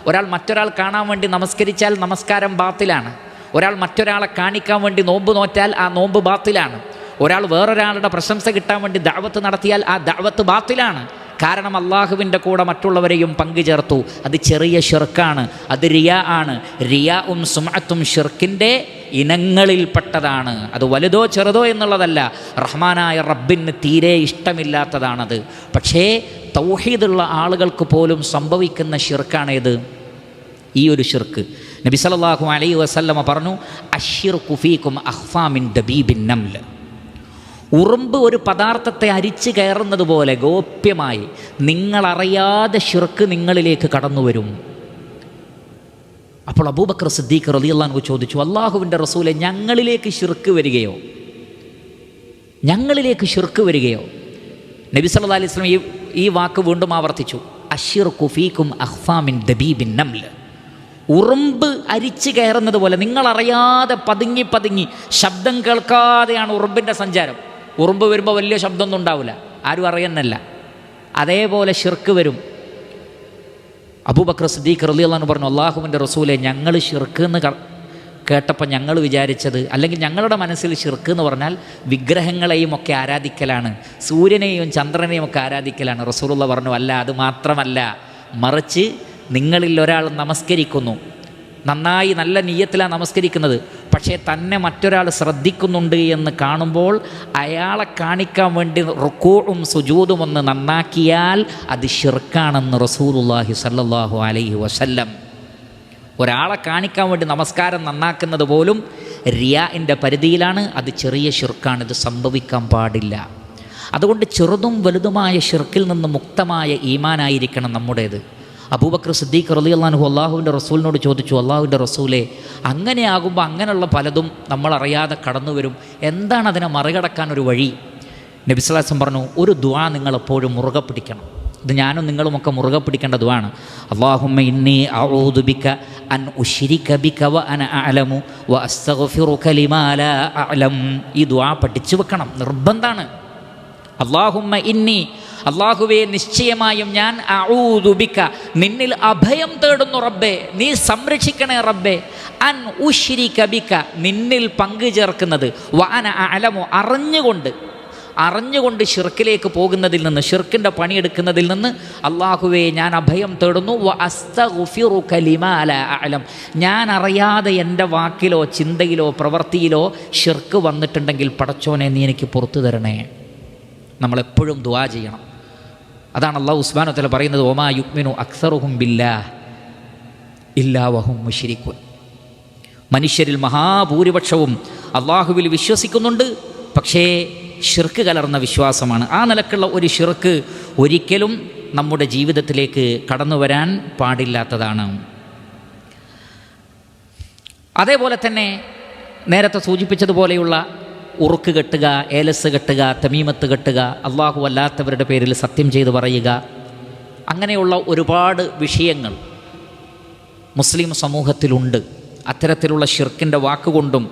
ഒരാൾ മറ്റൊരാൾ കാണാൻ വേണ്ടി നമസ്കരിച്ചാൽ നമസ്കാരം ബാത്തിലാണ്. ഒരാൾ മറ്റൊരാളെ കാണിക്കാൻ വേണ്ടി നോമ്പ് നോറ്റാൽ ആ നോമ്പ് ബാത്തിലാണ്. ഒരാൾ വേറൊരാളുടെ പ്രശംസ കിട്ടാൻ വേണ്ടി ദഅവത്ത് നടത്തിയാൽ ആ ദഅവത്ത് ബാത്തിലാണ്. കാരണം അള്ളാഹുവിൻ്റെ കൂടെ മറ്റുള്ളവരെയും പങ്കുചേർത്തു. അത് ചെറിയ ഷിർക്കാണ്, അത് റിയാ ആണ്. റിയാഉം സുമഅത്തും ഷിർക്കിൻ്റെ ഇനങ്ങളിൽപ്പെട്ടതാണ്. അത് വലുതോ ചെറുതോ എന്നുള്ളതല്ല, റഹ്മാനായ റബ്ബിന് തീരെ ഇഷ്ടമില്ലാത്തതാണത്. പക്ഷേ തൗഹീദുള്ള ആളുകൾക്ക് പോലും സംഭവിക്കുന്ന ഷിർക്കാണേത്? ഈ ഒരു ഷിർക്ക്. നബി സല്ലല്ലാഹു അലൈഹി വസല്ലമ പറഞ്ഞു, അശ്ശിർകു ഫീകും അഖ്ഫാ മിൻ ദബീബിൻ നംൽ. ഉറുമ്പ് ഒരു പദാർത്ഥത്തെ അരിച്ചു കയറുന്നത് പോലെ ഗോപ്യമായി നിങ്ങളറിയാതെ ഷിർക്ക് നിങ്ങളിലേക്ക് കടന്നു വരും. അപ്പോൾ അബൂബക്കർ സിദ്ദീഖ് റളിയല്ലാഹു അൻഹു ചോദിച്ചു, അല്ലാഹുവിൻ്റെ റസൂലെ, ഞങ്ങളിലേക്ക് ഷിർക്ക് വരികയോ? ഞങ്ങളിലേക്ക് ഷിർക്ക് വരികയോ? നബി സല്ലല്ലാഹു അലൈഹി വസല്ലം ഈ വാക്ക് വീണ്ടും ആവർത്തിച്ചു, അശ്ശിർകു ഫീകും അഖ്ഫാ മിൻ ദബീബിൻ നംൽ. ഉറുമ്പ് അരിച്ചു കയറുന്നത് പോലെ നിങ്ങളറിയാതെ പതുങ്ങി പതുങ്ങി ശബ്ദം കേൾക്കാതെയാണ് ഉറുമ്പിൻ്റെ സഞ്ചാരം. ഉറുമ്പ് വരുമ്പോൾ വലിയ ശബ്ദമൊന്നും ഉണ്ടാവില്ല, ആരും അറിയുന്നല്ല. അതേപോലെ ഷിർക്ക് വരും. അബൂബക്കർ സിദ്ദീഖ് റളിയല്ലാഹു അൻഹു പറഞ്ഞു, അല്ലാഹുവിൻ്റെ റസൂലെ, ഞങ്ങൾ ഷിർക്ക് എന്ന് കേട്ടപ്പോൾ ഞങ്ങൾ വിചാരിച്ചത്, അല്ലെങ്കിൽ ഞങ്ങളുടെ മനസ്സിൽ ഷിർക്ക് എന്ന് പറഞ്ഞാൽ വിഗ്രഹങ്ങളെയും ഒക്കെ ആരാധിക്കലാണ്, സൂര്യനെയും ചന്ദ്രനെയും ഒക്കെ ആരാധിക്കലാണ്. റസൂലുള്ളാഹി പറഞ്ഞു, അല്ല, അത് മാത്രമല്ല, മറിച്ച് നിങ്ങളിൽ ഒരാൾ നമസ്കരിക്കുന്നു, നന്നായി നല്ല നിയ്യത്തിലാണ് നമസ്കരിക്കുന്നത്, പക്ഷേ തന്നെ മറ്റൊരാൾ ശ്രദ്ധിക്കുന്നുണ്ട് എന്ന് കാണുമ്പോൾ അയാളെ കാണിക്കാൻ വേണ്ടി റുക്കൂഉം സുജൂദും ഒന്ന് നന്നാക്കിയാൽ അത് ശിർക്കാണെന്ന് റസൂലുള്ളാഹി സ്വല്ലല്ലാഹു അലൈഹി വസല്ലം. ഒരാളെ കാണിക്കാൻ വേണ്ടി നമസ്കാരം നന്നാക്കുന്നത് പോലും റിയാഇൻ്റെ പരിധിയിലാണ്. അത് ചെറിയ ശിർക്കാണ്, ഇത് സംഭവിക്കാൻ പാടില്ല. അതുകൊണ്ട് ചെറുതും വലുതുമായ ശിർക്കിൽ നിന്ന് മുക്തമായ ഈമാനായിരിക്കണം നമ്മുടേത്. അബൂബക്കർ സിദ്ദീഖ് റളിയല്ലാഹു അൻഹു അല്ലാഹുവിൻ്റെ റസൂലിനോട് ചോദിച്ചു, അല്ലാഹുവിൻ്റെ റസൂലെ, അങ്ങനെയാകുമ്പോൾ അങ്ങനെയുള്ള പലതും നമ്മളറിയാതെ കടന്നു വരും, എന്താണ് അതിനെ മറികടക്കാൻ ഒരു വഴി? നബി സല്ലല്ലാഹു അലൈഹി വസല്ലം പറഞ്ഞു, ഒരു ദുആ നിങ്ങളെപ്പോഴും മുറുകെ പിടിക്കണം. ഇത് ഞാനും നിങ്ങളുമൊക്കെ മുറുകെ പിടിക്കേണ്ട ദുആണ്. അല്ലാഹുമ്മ ഇന്നി അഊദു ബിക അൻ ഉശ്രിക ബിക വ അന അഅലമു വ അസ്തഗ്ഫിറുക ലിമാ ലാ അഅലം. ഈ ദുആ പഠിച്ചു വെക്കണം, നിർബന്ധാണ്. അല്ലാഹുമ്മ ഇന്നി, അല്ലാഹുവേ, നിശ്ചയമായും ഞാൻ അഊദു ബിക, നിന്നിൽ അഭയം തേടുന്നു റബ്ബേ, നീ സംരക്ഷിക്കണേ റബ്ബേ, അൻ ഉശ്രിക ബിക, നിന്നിൽ പങ്കു ചേർക്കുന്നത്, വ അന അഅലമു, അറിഞ്ഞുകൊണ്ട് ഷിർക്കിലേക്ക് പോകുന്നതിൽ നിന്ന്, ഷിർക്കിൻ്റെ പണിയെടുക്കുന്നതിൽ നിന്ന് അല്ലാഹുവേ ഞാൻ അഭയം തേടുന്നു. വ അസ്തഗ്ഫിറുക ലിമാ ലാ അഅലം, ഞാൻ അറിയാതെ എൻ്റെ വാക്കിലോ ചിന്തയിലോ പ്രവൃത്തിയിലോ ഷിർക്ക് വന്നിട്ടുണ്ടെങ്കിൽ പടച്ചോനെ നീ എനിക്ക് പുറത്തു തരണേ. നമ്മളെപ്പോഴും ദുആ ചെയ്യണം. അതാണ് അല്ലാഹു സുബ്ഹാനഹു വ തആല പറയുന്നത്, വമാ യുഅ്മിനു അക്സറുഹും ബില്ലാഹ് ഇല്ലാ വഹും മുശ്രികൂൻ. മനുഷ്യരിൽ മഹാഭൂരിപക്ഷവും അള്ളാഹുവിൽ വിശ്വസിക്കുന്നുണ്ട്, പക്ഷേ ഷിർക്ക് കലർന്ന വിശ്വാസമാണ്. ആ നിലക്കുള്ള ഒരു ഷിർക്ക് ഒരിക്കലും നമ്മുടെ ജീവിതത്തിലേക്ക് കടന്നു വരാൻ പാടില്ലാത്തതാണ്. അതേപോലെ തന്നെ നേരത്തെ സൂചിപ്പിച്ചതുപോലെയുള്ള ഉറുക്ക് കെട്ടുക, ഏലസ് കെട്ടുക, തമീമത്ത് കെട്ടുക, അള്ളാഹു അല്ലാത്തവരുടെ പേരിൽ സത്യം ചെയ്ത് പറയുക, അങ്ങനെയുള്ള ഒരുപാട് വിഷയങ്ങൾ മുസ്ലിം സമൂഹത്തിലുണ്ട്. അത്തരത്തിലുള്ള ഷിർക്കിൻ്റെ വാക്കുകൊണ്ടും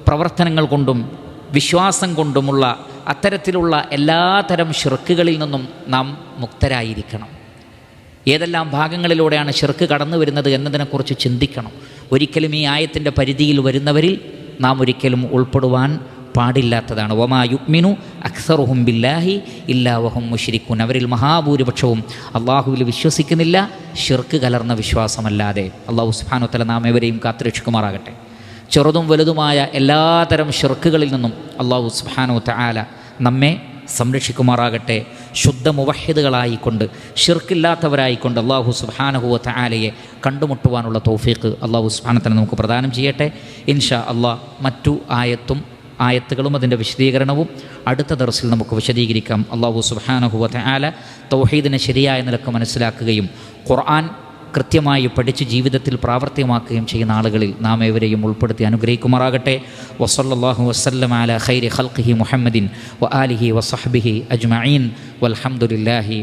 പ്രവർത്തനങ്ങൾ കൊണ്ടും വിശ്വാസം കൊണ്ടുമുള്ള അത്തരത്തിലുള്ള എല്ലാതരം ഷിർക്കുകളിൽ നിന്നും നാം മുക്തരായിരിക്കണം. ഏതെല്ലാം ഭാഗങ്ങളിലൂടെയാണ് ഷിർക്ക് കടന്നു വരുന്നത് എന്നതിനെക്കുറിച്ച് ചിന്തിക്കണം. ഒരിക്കലും ഈ ആയത്തിൻ്റെ പരിധിയിൽ വരുന്നവരിൽ നാം ഒരിക്കലും ഉൾപ്പെടുവാൻ പാടില്ലാത്തതാണ്. വമാ യുഅ്മിനു അക്സറുഹും ബില്ലാഹി ഇല്ലാ വഹും മുശ്രികൂൻ. അവരിൽ മഹാഭൂരിപക്ഷവും അള്ളാഹുവിൽ വിശ്വസിക്കുന്നില്ല, ഷിർക്ക് കലർന്ന വിശ്വാസമല്ലാതെ. അള്ളാഹു സുബ്ഹാനഹു വ തആല നാം ഏവരെയും കാത്തുരക്ഷിക്കുമാറാകട്ടെ. ചെറുതും വലുതുമായ എല്ലാതരം ഷിർക്കുകളിൽ നിന്നും അള്ളാഹു സുബ്ഹാനഹു വ തആല നമ്മെ സംരക്ഷിക്കുമാറാകട്ടെ. ശുദ്ധ മുവഹിദുകളായിക്കൊണ്ട് ഷിർക്കില്ലാത്തവരായിക്കൊണ്ട് അള്ളാഹു സുബ്ഹാനഹു വ തആലയെ കണ്ടുമുട്ടുവാനുള്ള തൗഫീഖ് അള്ളാഹു സുബ്ഹാനഹു വ തആല നമുക്ക് പ്രദാനം ചെയ്യട്ടെ. ഇൻഷാ അള്ളാഹ് മറ്റു ആയത്തുകളും അതിൻ്റെ വിശദീകരണവും അടുത്ത ദർസിൽ നമുക്ക് വിശദീകരിക്കാം. അള്ളാഹു സുബ്ഹാനഹു വ തആല തൗഹീദിനെ ശരിയായ നിലക്ക് മനസ്സിലാക്കുകയും ഖുർആൻ കൃത്യമായി പഠിച്ച് ജീവിതത്തിൽ പ്രാവർത്തികമാക്കുകയും ചെയ്യുന്ന ആളുകളിൽ നാം ഏവരെയും ഉൾപ്പെടുത്തി അനുഗ്രഹിക്കുമാറാകട്ടെ. വസല്ലല്ലാഹു വസല്ലമ അലാ ഖൈരി ഖൽഖിഹി മുഹമ്മദിൻ വ ആലിഹി വസഹ്ബിഹി അജ്മഈൻ വൽഹംദുലില്ലാഹി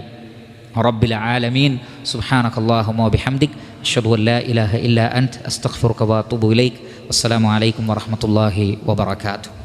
റബ്ബിൽ ആലമീൻ. സുബ്ഹാനകല്ലാഹുമ്മ വബിഹംദിക് അഷ്ഹദു അൻ ലാ ഇലാഹ ഇല്ലാ അൻത അസ്തഗ്ഫിറുക വഅതൂബു ഇലൈക്. അസ്സലാമു അലൈക്കും വറഹ്മത്തുള്ളാഹി വബറകാതുഹു.